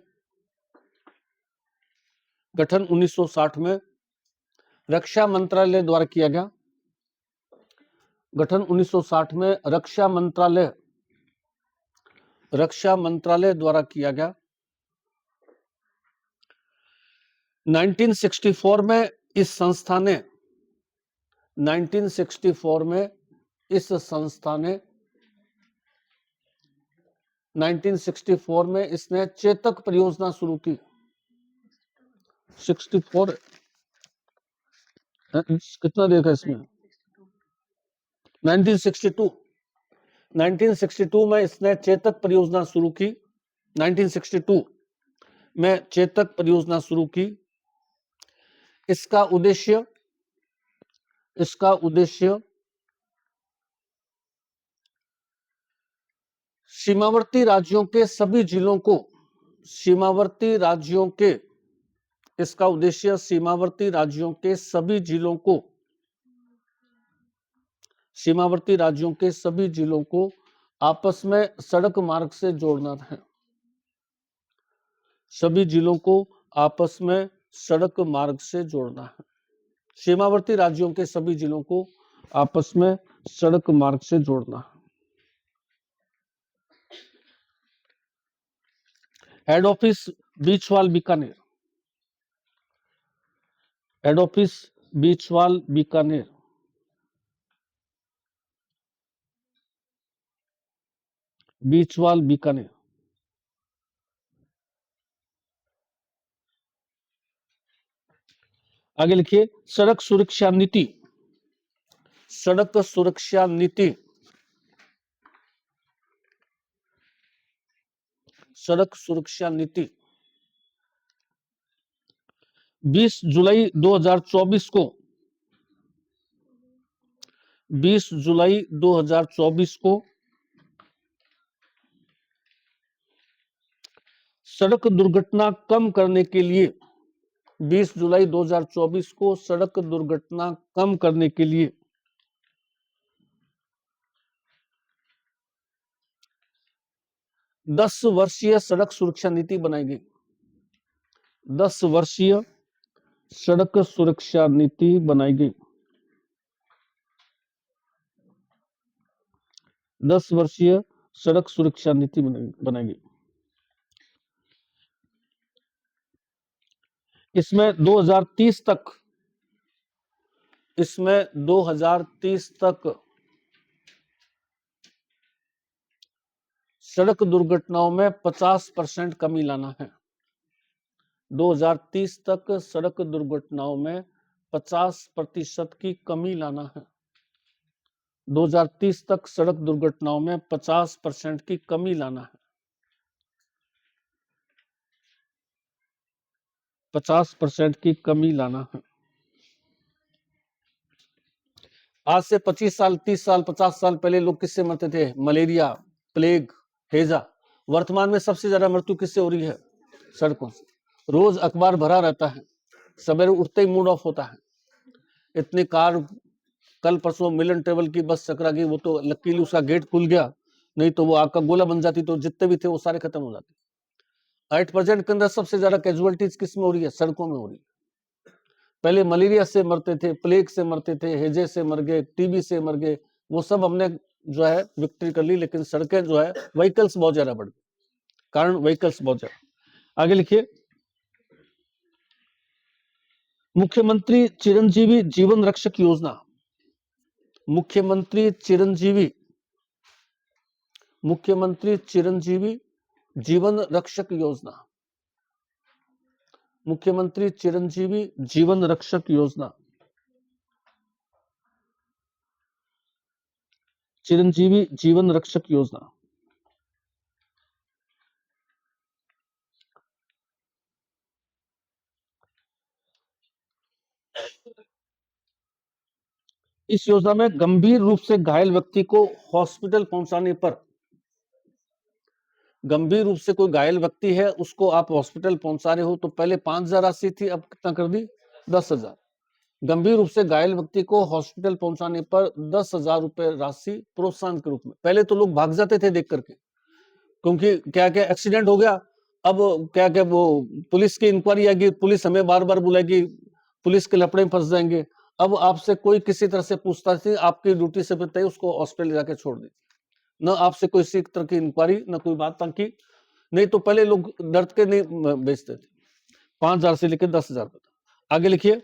गठन 1960 में रक्षा मंत्रालय द्वारा किया गया। गठन 1960 में रक्षा मंत्रालय द्वारा किया गया। 1964 में इस संस्था ने 1964 में इस संस्था ने 1964 में इसने चेतक परियोजना शुरू की। 64 कितना देखा इसमें? 1962 में इसने चेतक परियोजना शुरू की। 1962 में चेतक परियोजना शुरू की। इसका उद्देश्य सीमावर्ती राज्यों के सभी जिलों को सीमावर्ती राज्यों के सभी जिलों को आपस में सड़क मार्ग से जोड़ना है। सभी जिलों को आपस में सड़क मार्ग से जोड़ना है। सीमावर्ती राज्यों के सभी जिलों को आपस में सड़क मार्ग से जोड़ना है। Head office Bichhwal Bikaner. Head office Bichhwal Bikaner. Bichhwal Bikaner. आगे लिखिए, सड़क सुरक्षा नीति। सड़क सुरक्षा नीति। सड़क सुरक्षा नीति 20 जुलाई 2024 को 20 जुलाई 2024 को सड़क दुर्घटना कम करने के लिए 20 जुलाई 2024 को सड़क दुर्घटना कम करने के लिए 10 वर्षीय सड़क सुरक्षा नीति बनाई गई। 10 वर्षीय सड़क सुरक्षा नीति बनाई गई। 10 वर्षीय सड़क सुरक्षा नीति बनाई गई। इसमें 2030 तक सड़क दुर्घटनाओं में 50% कमी लाना है। 2030 तक सड़क दुर्घटनाओं में 50% की कमी लाना है। 2030 तक सड़क दुर्घटनाओं में 50% की कमी लाना है। 50% की कमी लाना है। आज से 25 साल, 30 साल, 50 साल पहले लोग किससे मरते थे? मलेरिया, प्लेग, हैजा। वर्तमान में सबसे ज्यादा मृत्यु किससे हो रही है? सड़कों से। रोज अखबार भरा रहता है, सवेरे उठते ही मूड ऑफ होता है। इतनी कार, कल परसों मिलन ट्रेवल की बस चकरा गई, वो तो लकीली उसका गेट खुल गया, नहीं तो वो आग का गोला बन जाती, तो जितने भी थे वो सारे खत्म हो जाते। एट प्रेजेंट के अंदर सबसे ज्यादा कैजुअलिटीज किस में हो रही है? सड़कों में हो रही है। पहले मलेरिया से मरते थे, प्लेग से मरते थे, हेजे से मर गए, टीबी से मर गए, वो सब हमने जो है विक्ट्री कर ली, लेकिन सड़कें जो है व्हीकल्स बहुत ज्यादा बढ़ गए, कारण व्हीकल्स बहुत ज्यादा। आगे लिखिए, मुख्यमंत्री चिरंजीवी जीवन रक्षक योजना, मुख्यमंत्री चिरंजीवी जीवन रक्षक योजना, मुख्यमंत्री चिरंजीवी जीवन रक्षक योजना, चिरंजीवी जीवन रक्षक योजना। इस योजना में गंभीर रूप से घायल व्यक्ति को हॉस्पिटल पहुंचाने पर, गंभीर रूप से कोई घायल व्यक्ति है, उसको आप हॉस्पिटल पहुंचा रहे हो, तो पहले 5,000 राशि थी, अब कितना कर दी? 10,000। गंभीर रूप से घायल व्यक्ति को हॉस्पिटल पहुंचाने पर 10,000 रुपए राशि प्रोत्साहन के रूप में। पहले तो लोग भाग जाते थे देख करके, क्योंकि क्या क्या एक्सीडेंट हो गया, अब क्या क्या वो पुलिस की इंक्वायरी आएगी, पुलिस हमें बार बार बुलाएगी, पुलिस के लफड़े में फंस जाएंगे। अब आपसे कोई किसी तरह से पूछताछ नहीं, आपकी ड्यूटी से बताइए, उसको हॉस्पिटल जाके छोड़ दी, न आपसे कोई किसी तरह की इंक्वायरी, न कोई बात की। नहीं तो पहले लोग डर के नहीं बेचते थे। 5,000 से लेकर 10,000 तक। आगे लिखिए,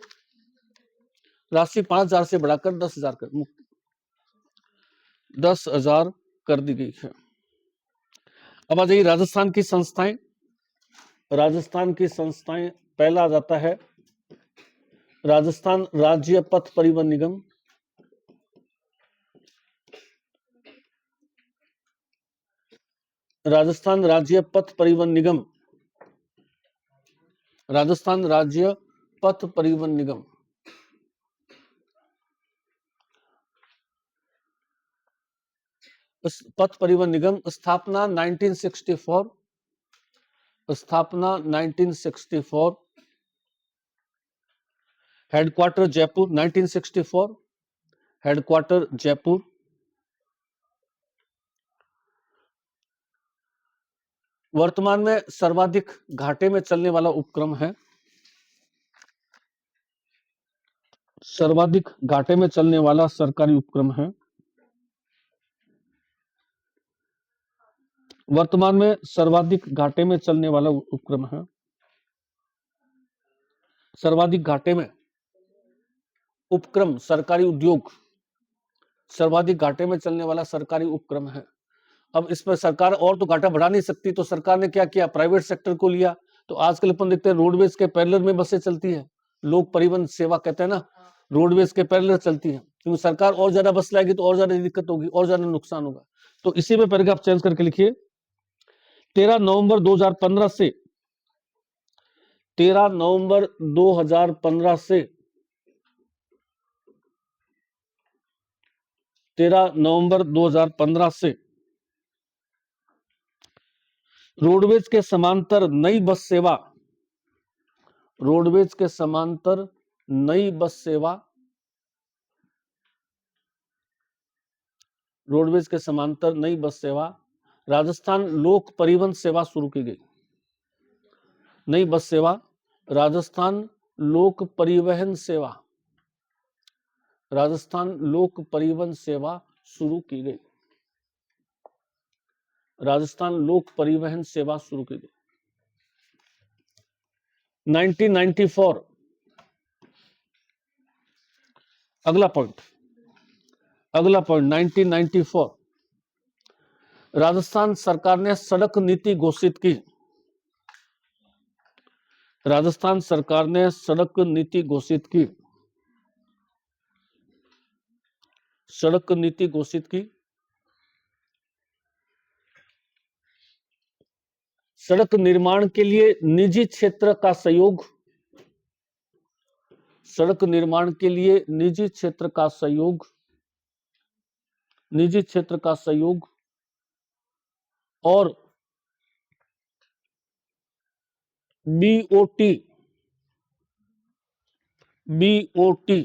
राशि 5,000 से बढ़ाकर 10,000 कर 10,000 कर दी गई है। अब आ जाइए राजस्थान की संस्थाएं। राजस्थान की संस्थाएं, पहला आ जाता है राजस्थान राज्य पथ परिवहन निगम, राजस्थान राज्य पथ परिवहन निगम, राजस्थान राज्य पथ परिवहन निगम। पथ परिवहन निगम स्थापना 1964, स्थापना 1964, हेडक्वार्टर जयपुर 1964, हेडक्वार्टर जयपुर। वर्तमान में सर्वाधिक घाटे में चलने वाला उपक्रम है, सर्वाधिक घाटे में चलने वाला सरकारी उपक्रम है, वर्तमान में सर्वाधिक घाटे में चलने वाला उपक्रम है, सर्वाधिक घाटे में उपक्रम, सरकारी उद्योग सर्वाधिक घाटे में चलने वाला सरकारी उपक्रम है। अब इसमें सरकार और तो घाटा बढ़ा नहीं सकती, तो सरकार ने क्या किया? प्राइवेट सेक्टर को लिया। तो आजकल अपन देखते हैं रोडवेज के पैरेलल में बसें चलती है, लोक परिवहन सेवा कहते हैं ना, रोडवेज के पैरेलल चलती है, क्योंकि सरकार और ज्यादा बस लाएगी तो और ज्यादा दिक्कत होगी, और ज्यादा नुकसान होगा। तो इसी में पैराग्राफ चेंज करके लिखिए, 13 नवंबर 2015 से 13 नवंबर 2015 से 13 नवंबर 2015 से रोडवेज के समांतर नई बस सेवा, रोडवेज के समांतर नई बस सेवा, रोडवेज के समांतर नई बस सेवा, राजस्थान लोक परिवहन सेवा शुरू की गई। नई बस सेवा, राजस्थान लोक परिवहन सेवा, राजस्थान लोक परिवहन सेवा शुरू की गई, राजस्थान लोक परिवहन सेवा शुरू की गई। 1994, अगला पॉइंट, अगला पॉइंट 1994, राजस्थान सरकार ने सड़क नीति घोषित की, राजस्थान सरकार ने सड़क नीति घोषित की, सड़क नीति घोषित की। सड़क निर्माण के लिए निजी क्षेत्र का सहयोग, सड़क निर्माण के लिए निजी क्षेत्र का सहयोग, निजी क्षेत्र का सहयोग और BOT, BOT,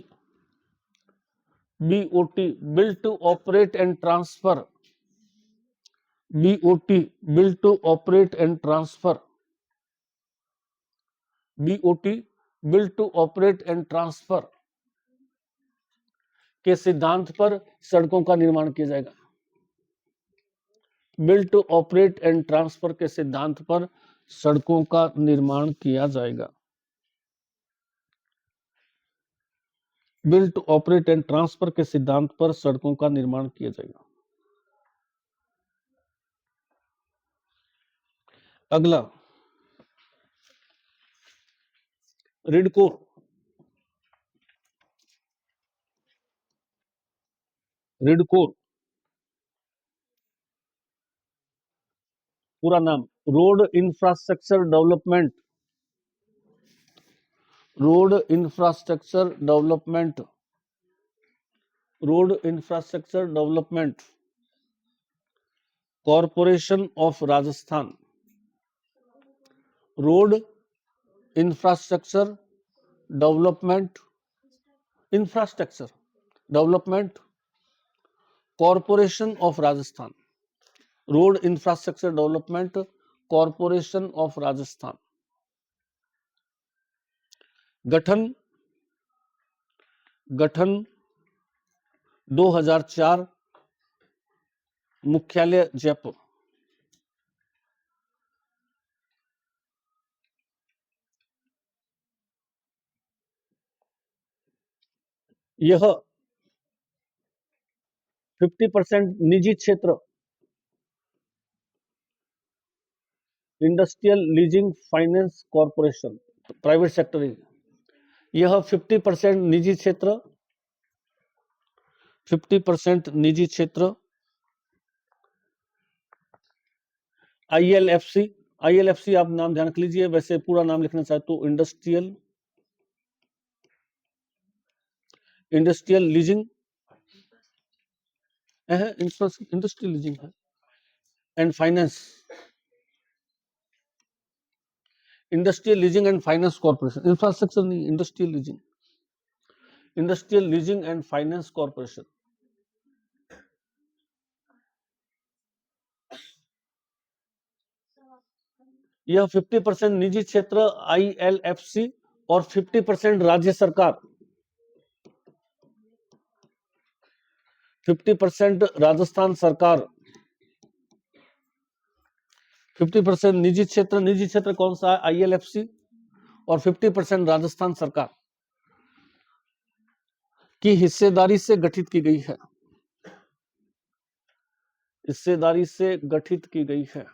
BOT build to operate and transfer, BOT, Build to Operate and Transfer, BOT, Build to Operate and Transfer के सिद्धांत पर सड़कों का निर्माण किया जाएगा। Build to operate and transfer के सिद्धांत पर सड़कों का निर्माण किया जाएगा। Build to operate and transfer के सिद्धांत पर सड़कों का निर्माण किया जाएगा। अगला, रिडकोर, रिडकोर पूरा नाम road infrastructure development, road infrastructure development, road infrastructure development corporation of Rajasthan, road infrastructure development, infrastructure development corporation of Rajasthan, road infrastructure development corporation of Rajasthan. गठन, गठन 2004, मुख्यालय जयपुर। यह 50% निजी क्षेत्र, industrial leasing finance corporation, private sector ही। यह 50% निजी क्षेत्र, 50% निजी क्षेत्र ILFC, ILFC आप नाम ध्यान रख लीजिए, वैसे पूरा नाम लिखना चाहे तो इंडस्ट्रियल लीजिंग है, इंडस्ट्रियल लीजिंग है and finance, industrial leasing and finance corporation, infrastructure नहीं, industrial leasing, industrial leasing and finance corporation. यह 50% निजी क्षेत्र ILFC और 50% राज्य सरकार, 50% राजस्थान सरकार, 50% निजी क्षेत्र कौन सा है ILFC और 50% राजस्थान सरकार की हिस्सेदारी से गठित की गई है, हिस्सेदारी से गठित की गई है।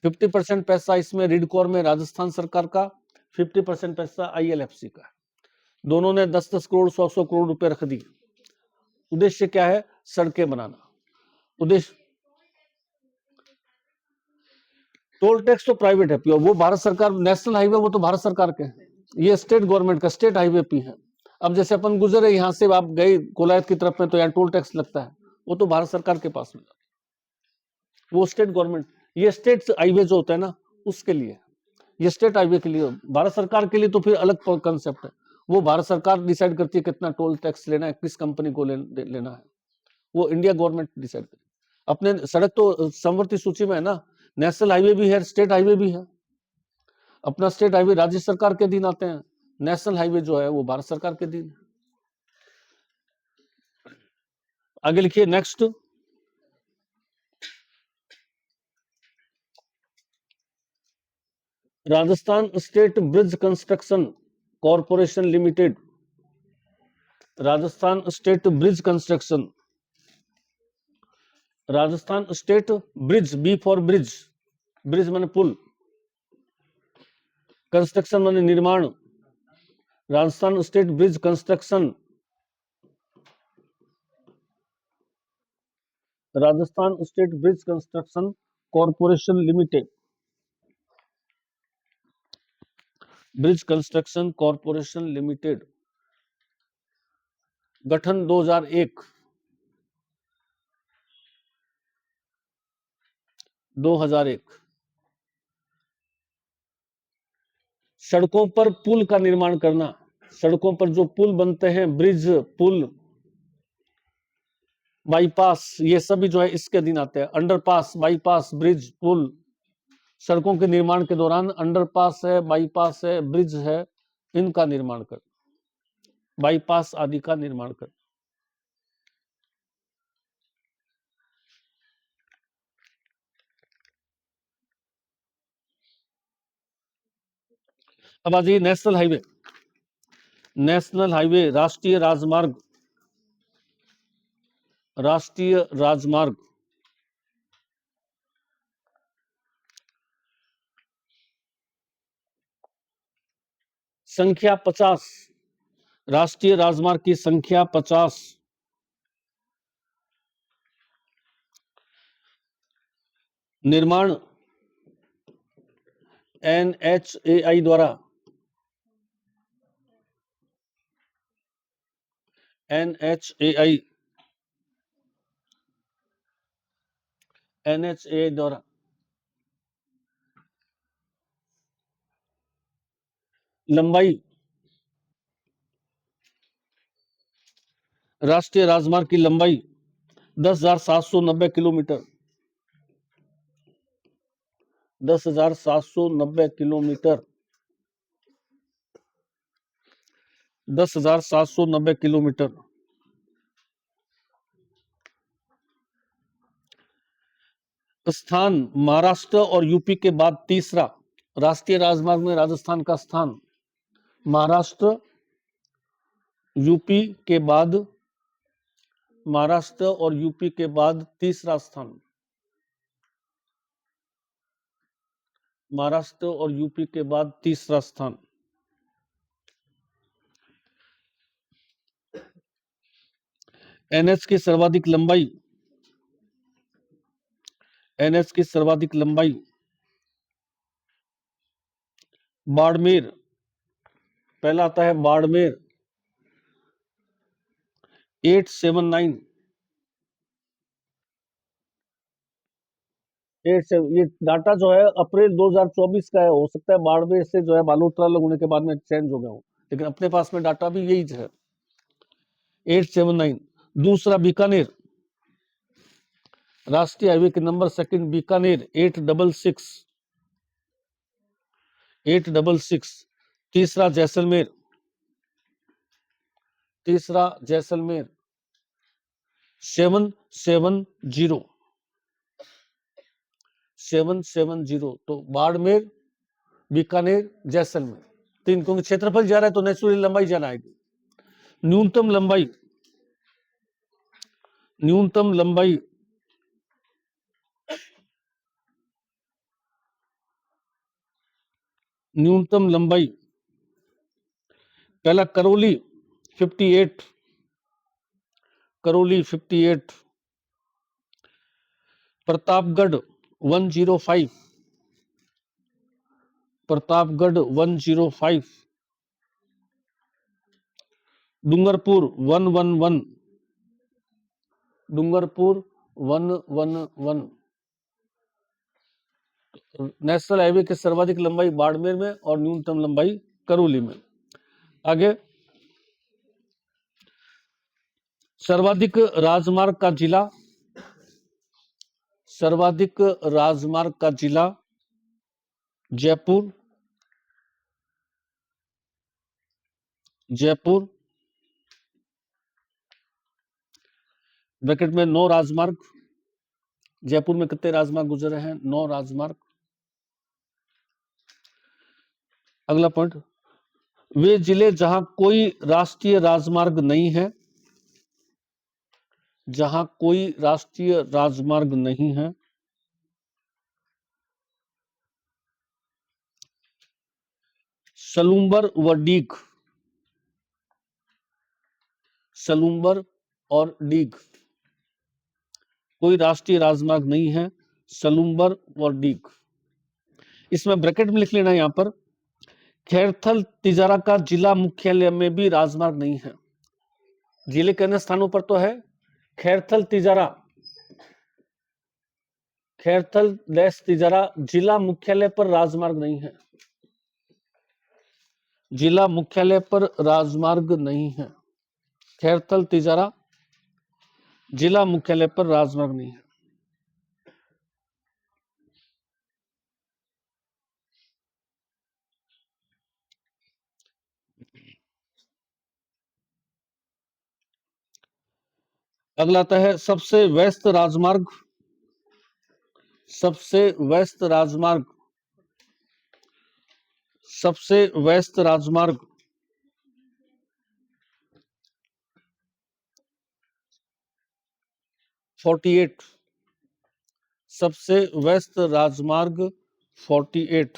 50% पैसा इसमें रिडकोर में राजस्थान सरकार का, 50% पैसा ILFC का। दोनों ने 10-10 करोड़ 100-100 करोड़ रुपए रख दिए। उद्देश्य क्या है? सड़कें बनाना। उद्देश्य, टोल टैक्स तो प्राइवेट है, वो भारत सरकार, नेशनल हाईवे वो तो भारत सरकार के हैं, ये स्टेट गवर्नमेंट का, स्टेट हाईवे भी है। अब जैसे अपन गुजरे यहाँ से, आप गए कोलायत की तरफ में तो यहाँ टोल टैक्स लगता है, वो तो भारत सरकार के पास में, वो स्टेट गवर्नमेंट। ये स्टेट हाईवे जो होता है ना, उसके लिए, ये स्टेट हाईवे के लिए, भारत सरकार के लिए तो फिर अलग कंसेप्ट है। वो भारत सरकार डिसाइड करती है कितना टोल टैक्स लेना है, किस कंपनी को लेना है, वो इंडिया गवर्नमेंट डिसाइड करती है। अपने सड़क तो समवर्ती सूची में है ना, नेशनल हाईवे भी है, स्टेट हाईवे भी है। अपना स्टेट हाईवे राज्य सरकार के अधीन आते हैं, नेशनल हाईवे जो है वो भारत सरकार के अधीन। आगे लिखिए next, Rajasthan state bridge construction corporation limited, Rajasthan state bridge construction, Rajasthan state bridge, B for bridge, bridge माने पुल, कंस्ट्रक्शन माने निर्माण, Rajasthan state bridge construction, Rajasthan state bridge construction corporation limited, bridge construction corporation limited. गठन 2001, 2001। सड़कों पर पुल का निर्माण करना, सड़कों पर जो पुल बनते हैं, ब्रिज, पुल, बाईपास, ये सभी जो है इसके अधीन आते हैं। अंडरपास, बाईपास, ब्रिज, पुल, सड़कों के निर्माण के दौरान अंडरपास है, बाईपास है, ब्रिज है, इनका निर्माण कर, बाईपास आदि का निर्माण कर। अब आ जाइए नेशनल हाईवे। नेशनल हाईवे, राष्ट्रीय राजमार्ग, राष्ट्रीय राजमार्ग संख्या 50, राष्ट्रीय राजमार्ग की संख्या 50, निर्माण NHAI द्वारा, NHAI द्वारा लंबाई, राष्ट्रीय राजमार्ग की लंबाई 10,790 किलोमीटर, 10,790 किलोमीटर, 10,790 किलोमीटर। स्थान महाराष्ट्र और यूपी के बाद तीसरा, राष्ट्रीय राजमार्ग में राजस्थान का स्थान महाराष्ट्र, यूपी के बाद, महाराष्ट्र और यूपी के बाद तीसरा स्थान, महाराष्ट्र और यूपी के बाद तीसरा स्थान। एनएच की सर्वाधिक लंबाई, एनएच की सर्वाधिक लंबाई बाड़मेर, पहला आता है बाड़मेर 879, ये डाटा जो है अप्रैल 2024 का है, हो सकता है बाड़मेर से जो है बालोतरा अलग होने के बाद में चेंज हो गया हो, लेकिन अपने पास में डाटा भी यही है 879। दूसरा बीकानेर, राष्ट्रीय हाईवे के नंबर सेकंड बीकानेर 866। तीसरा जैसलमेर, तीसरा जैसलमेर 770। तो बाड़मेर, बीकानेर, जैसलमेर तीन, क्योंकि क्षेत्रफल जा रहा है तो नेचुरली लंबाई जाना आएगी। न्यूनतम लंबाई, न्यूनतम लंबाई न्यूनतम लंबाई पहला करौली 58, करौली 58, प्रतापगढ़ 105, प्रतापगढ़ 105, डूंगरपुर 111, डूंगरपुर 111। नेशनल हाईवे की सर्वाधिक लंबाई बाड़मेर में और न्यूनतम लंबाई करौली में। आगे, सर्वाधिक राजमार्ग का जिला, सर्वाधिक राजमार्ग का जिला जयपुर, जयपुर ब्रैकेट में 9 राजमार्ग, जयपुर में कितने राजमार्ग गुजर रहे हैं? 9 राजमार्ग। अगला पॉइंट, वे जिले जहां कोई राष्ट्रीय राजमार्ग नहीं है, जहां कोई राष्ट्रीय राजमार्ग नहीं है, सलूम्बर व डीग, सलूम्बर और डीग, कोई राष्ट्रीय राजमार्ग नहीं है, सलूम्बर और डीग। इसमें ब्रैकेट में लिख लेना, यहां पर खैरथल तिजारा का जिला मुख्यालय में भी राजमार्ग नहीं है। जिले के अन्य स्थानों पर तो है, खैरथल तिजारा, खैरथल तिजारा जिला मुख्यालय पर राजमार्ग नहीं है, जिला मुख्यालय पर राजमार्ग नहीं है। खैरथल तिजारा जिला मुख्यालय पर राजमार्ग नहीं है। अगला आता है सबसे व्यस्त राजमार्ग। सबसे व्यस्त राजमार्ग, सबसे व्यस्त राजमार्ग 48। सबसे व्यस्त राजमार्ग 48।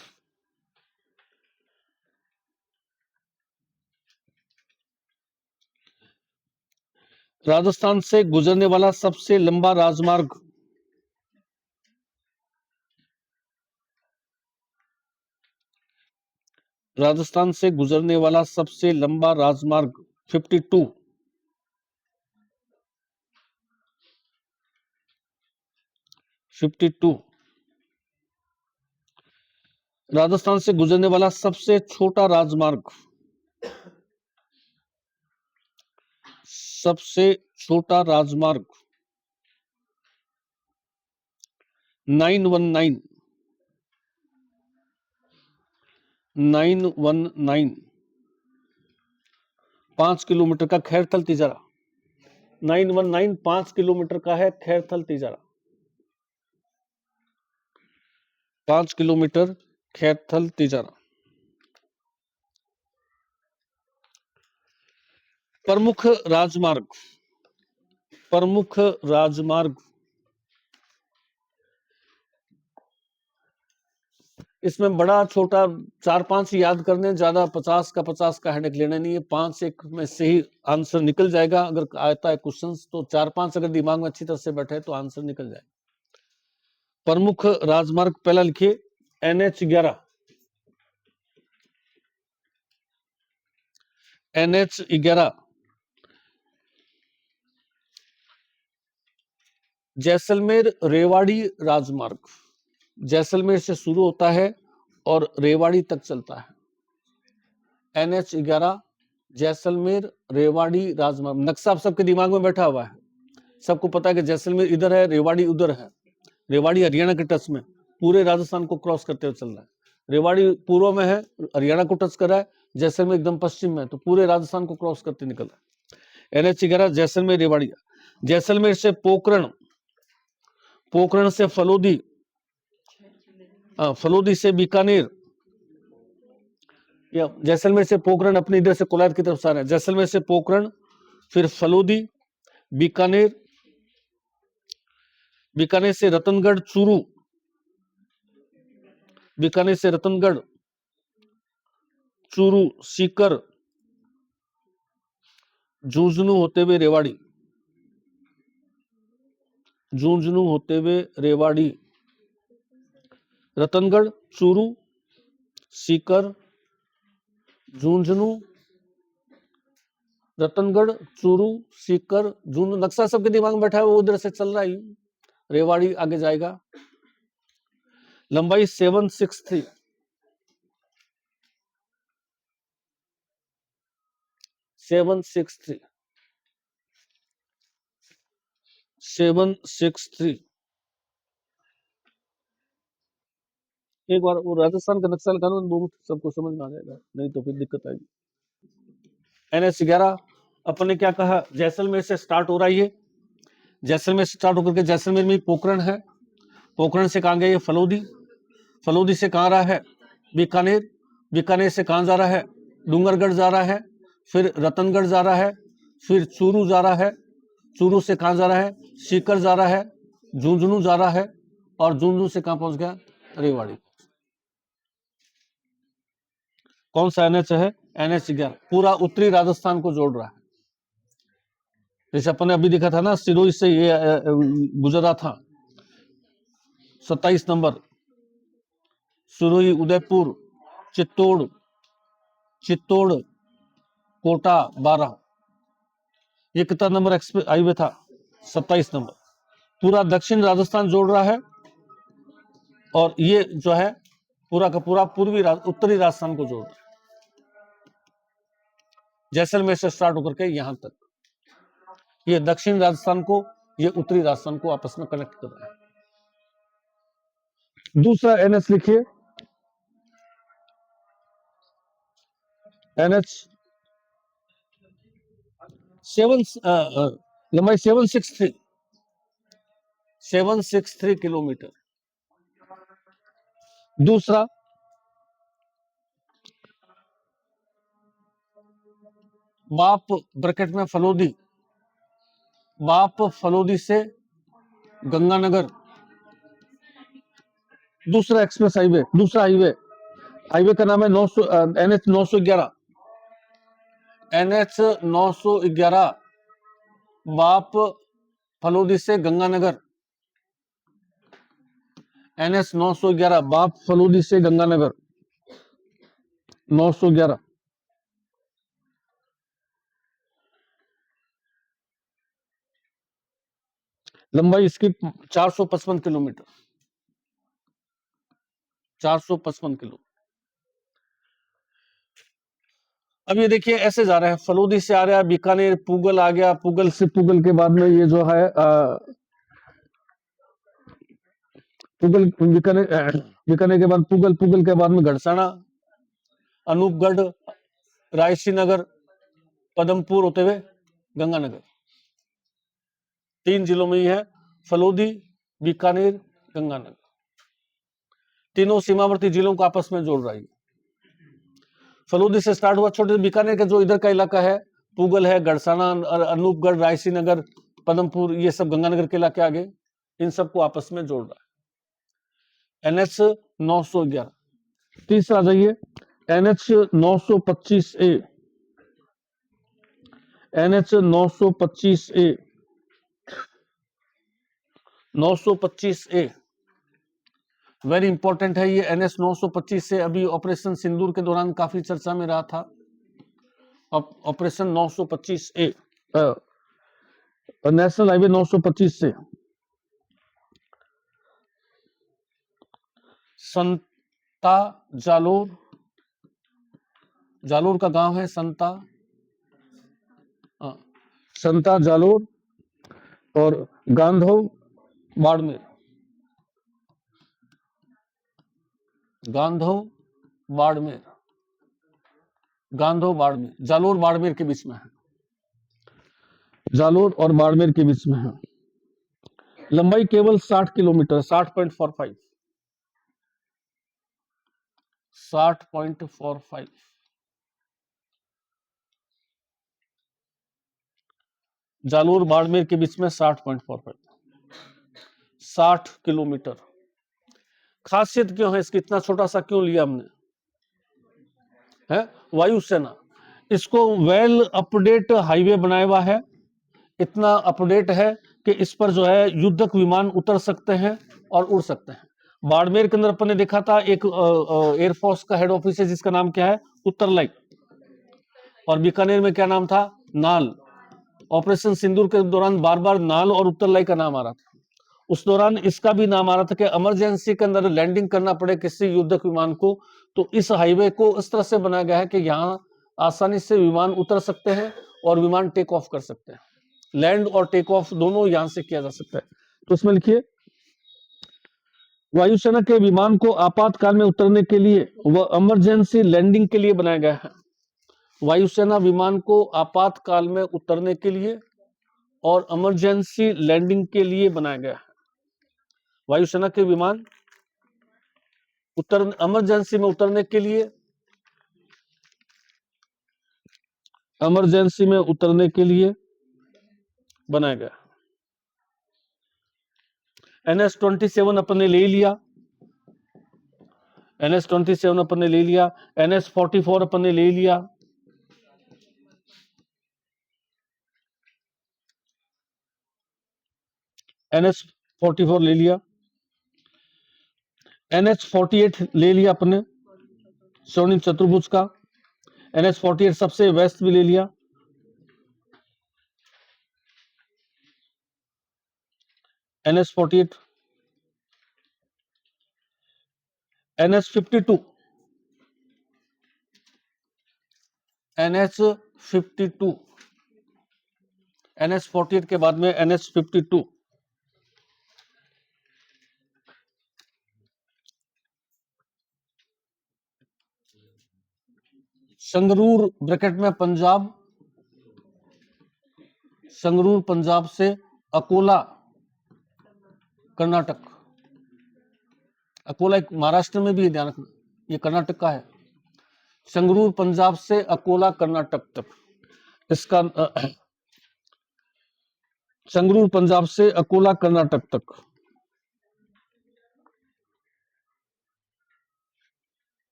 राजस्थान से गुजरने वाला सबसे लंबा राजमार्ग, राजस्थान से गुजरने वाला सबसे लंबा राजमार्ग 52। 52। राजस्थान से गुजरने वाला सबसे छोटा राजमार्ग, सबसे छोटा राजमार्ग 919। 919 5 किलोमीटर का खैरथल तिजारा। 919 5 किलोमीटर का है खैरथल तिजारा। 5 किलोमीटर खैरथल तिजारा। प्रमुख राजमार्ग, प्रमुख राजमार्ग, इसमें बड़ा छोटा 4-5 याद करने, ज्यादा 50 का 50 का हेडेक लेना नहीं है। 5 एक में से ही आंसर निकल जाएगा। अगर आता है क्वेश्चन तो 4-5 अगर दिमाग में अच्छी तरह से बैठे तो आंसर निकल जाए। प्रमुख राजमार्ग पहला लिखिए NH11। NH11 जैसलमेर रेवाड़ी राजमार्ग, जैसलमेर से शुरू होता है और रेवाड़ी तक चलता है। NH11 जैसलमेर रेवाड़ी राजमार्ग। नक्शा सबके दिमाग में बैठा हुआ है, सबको पता है कि जैसलमेर इधर है, रेवाड़ी उधर है। रेवाड़ी हरियाणा के टच में पूरे राजस्थान को क्रॉस करते हुए चल रहा है। रेवाड़ी पूर्व में है, हरियाणा को टच कर रहा है। जैसलमेर एकदम पश्चिम में, तो पूरे राजस्थान को क्रॉस करते निकल रहा है। NH11 जैसलमेर रेवाड़ी। जैसलमेर से पोखरण, पोखरण से फलोदी, फलोदी से बीकानेर, या जैसलमेर से पोखरण अपने इधर से कोलायत की तरफ से आ रहा है। जैसलमेर से पोखरण, फिर फलोदी, बीकानेर, बीकानेर से रतनगढ़ चूरू, बीकानेर से रतनगढ़ चूरू सीकर झुंझुनू होते हुए रेवाड़ी, झुंझुनू होते हुए रेवाड़ी, रतनगढ़ चूरू सीकर झुंझुनू, रतनगढ़ चूरू सीकर झुंझुनू। नक्शा सबके दिमाग में बैठा है, वो उधर से चल रहा है। रेवाड़ी आगे जाएगा। लंबाई 763, 763, 763। एक बार वो राजस्थान का नक्शा लगा दो, सबको समझ में आ जाएगा, नहीं तो फिर दिक्कत आएगी। NH11 अपने क्या कहा, जैसलमेर से स्टार्ट हो रहा है। ये जैसलमेर से स्टार्ट होकर के जैसलमेर में पोखरण है। पोखरण से कहां गया ये फलोदी, फलोदी से कहां रहा है बीकानेर, बीकानेर से कहां जा रहा है डूंगरगढ़ जा रहा है, फिर रतनगढ़ जा रहा है, फिर चूरू जा रहा है, चूरू से कहां जा रहा है सीकर जा रहा है, झुंझुनू जा रहा है, और झुंझुनू से कहां पहुंच गया रेवाड़ी। कौन सा NH है NH11, पूरा उत्तरी राजस्थान को जोड़ रहा है। जैसे अपन ने अभी देखा था ना, सिरोही से ये गुजरा था 27 नंबर, सिरोही उदयपुर चित्तौड़, चित्तौड़ कोटा 12, ये कितना नंबर एक्सप्रेस हाईवे था 27 नंबर। पूरा दक्षिण राजस्थान जोड़ रहा है, और ये जो है पूरा का पूरा पूर्वी उत्तरी राजस्थान को जोड़ रहा है, जैसलमेर से स्टार्ट होकर के यहां तक। ये दक्षिण राजस्थान को ये उत्तरी राजस्थान को आपस में कनेक्ट कर रहा है। दूसरा NH लिखिए, NH 7 लंबाई 763 किलोमीटर। दूसरा बाप ब्रैकेट में फलोदी, बाप फलोदी से गंगानगर, दूसरा एक्सप्रेस हाईवे, दूसरा हाईवे का नाम है NH 911, NH 911 बाप फलोदी से गंगानगर, NH 911 बाप फलोदी से गंगानगर 911। लंबाई इसकी 455 किलोमीटर, 455 किलो। अब ये देखिए ऐसे जा रहा है, फलोदी से आ रहा है, बीकानेर, पुगल आ गया, पुगल से, पुगल के बाद में ये जो है पुगल, बीकानेर के बाद पुगल, पुगल के बाद में गढ़साना, अनूपगढ़, रायसी नगर, पदमपुर होते हुए गंगानगर। 3 जिलों में ही है, फलोदी, बीकानेर, गंगानगर, तीनों सीमावर्ती जिलों को आपस में जोड़ रहा है। फलोदी से स्टार्ट हुआ, छोटे बीकानेर का जो इधर का इलाका है, पुगल है, गढ़साना, अनूपगढ़, रायसी नगर, पदमपुर, ये सब गंगानगर के इलाके आगे, इन सबको आपस में जोड़ रहा है NH 911। तीसरा जाइए NH 925A, NH 925A, 925A very important है ये NH 925 से। अभी ऑपरेशन सिंदूर के दौरान काफी चर्चा में रहा था। ऑपरेशन 925A, नेशनल हाईवे 925 से संता जालोर, जालोर का गांव है संता जालोर, और गांधव बाड़मेर, गांधव बाड़मेर, गांधव बाड़मेर, जालोर बाड़मेर के बीच में है, जालोर और बाड़मेर के बीच में है। लंबाई केवल 60 किलोमीटर, 60.45, 60.45, जालोर बाड़मेर के बीच में 60.45, 60 किलोमीटर। खासियत क्यों है इसकी, इतना छोटा सा क्यों लिया हमने, है वायुसेना इसको वेल अपडेट हाईवे बनाया हुआ है। इतना अपडेट है कि इस पर जो है युद्धक विमान उतर सकते हैं और उड़ सकते हैं। बाड़मेर के अंदर अपन ने देखा था एक एयरफोर्स का हेड ऑफिस है जिसका नाम क्या है, उत्तरलाई, और बीकानेर में क्या नाम था, नाल। ऑपरेशन सिंदूर के दौरान बार बार नाल और उत्तरलाई का नाम आ रहा था। उस दौरान इसका भी नाम आ रहा था कि इमरजेंसी के अंदर लैंडिंग करना पड़े किसी युद्धक विमान को, तो इस हाईवे को इस तरह से बनाया गया है कि यहाँ आसानी से विमान उतर सकते हैं और विमान टेक ऑफ कर सकते हैं। लैंड और टेक ऑफ दोनों यहां से किया जा सकता है। तो इसमें लिखिए, वायुसेना के विमान को आपातकाल में उतरने के लिए व इमरजेंसी लैंडिंग के लिए बनाया गया है। वायुसेना विमान को आपातकाल में उतरने के लिए और इमरजेंसी लैंडिंग के लिए बनाया गया है। वायुसेना के विमान इमरजेंसी में उतरने के लिए, इमरजेंसी में उतरने के लिए बनाया गया। NH 27 अपन ने ले लिया, NH 27 अपन ने ले लिया, NH 44 अपन ने ले लिया, NH 44 ले लिया, NH 48 ले लिया अपने स्वर्णिम चतुर्भुज का, NH 48 सबसे वेस्ट भी ले लिया, NH 48, NH 52, NH 52, NH48 के बाद में NH52, संगरूर ब्रैकेट में पंजाब, संगरूर पंजाब से अकोला कर्नाटक, अकोला एक महाराष्ट्र में भी है, ध्यान रखना, ये कर्नाटक का है। संगरूर पंजाब से अकोला कर्नाटक तक, इसका संगरूर पंजाब से अकोला कर्नाटक तक।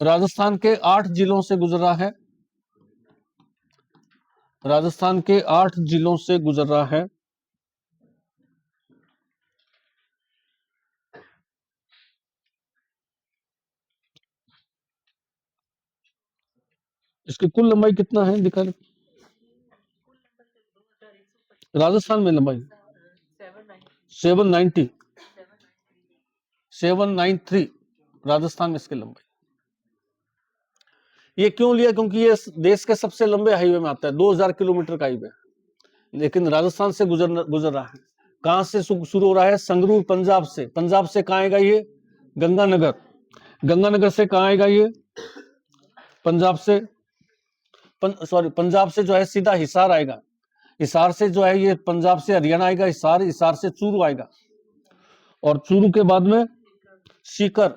राजस्थान के 8 जिलों से गुजरा है, राजस्थान के 8 जिलों से गुजर रहा है। इसकी कुल लंबाई कितना है दिखा, राजस्थान में लंबाई 793 राजस्थान में इसकी लंबाई। ये क्यों लिया? क्योंकि ये देश के सबसे लंबे हाईवे में आता है, 2000 किलोमीटर का हाईवे, लेकिन राजस्थान से गुजर रहा है। कहां से शुरू हो रहा है? संगरूर पंजाब से। पंजाब से कहां आएगा ये? गंगानगर। गंगानगर से कहां आएगा ये? पंजाब से पंजाब से जो है सीधा हिसार आएगा। हिसार से जो है ये पंजाब से हरियाणा आएगा, हिसार, हिसार से चूरू आएगा, और चूरू के बाद में सीकर,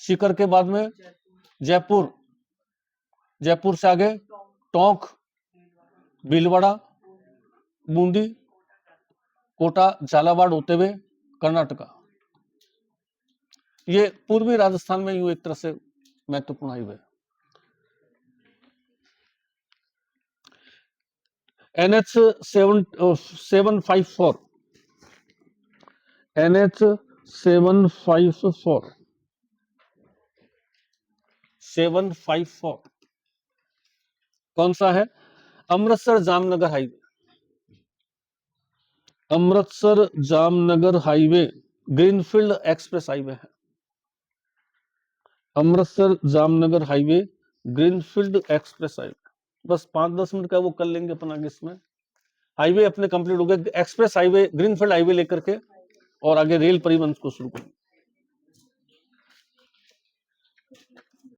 सीकर के बाद में जयपुर, जयपुर से आगे टोंक, भीलवाड़ा, बूंदी, कोटा, झालावाड़ होते हुए कर्नाटका। ये पूर्वी राजस्थान में यूं एक तरह से महत्वपूर्ण हाईवे। NH754, NH754 कौन सा है? Amritsar Jamnagar highway, Amritsar Jamnagar highway greenfield express highway है। Amritsar Jamnagar highway greenfield express highway. बस 5-10 मिनट का वो कर लेंगे अपन आगे। इसमें हाईवे अपने कंप्लीट हो गए, एक्सप्रेस हाईवे, ग्रीनफील्ड हाईवे लेकर के, और आगे रेल परिवहन को शुरू करेंगे।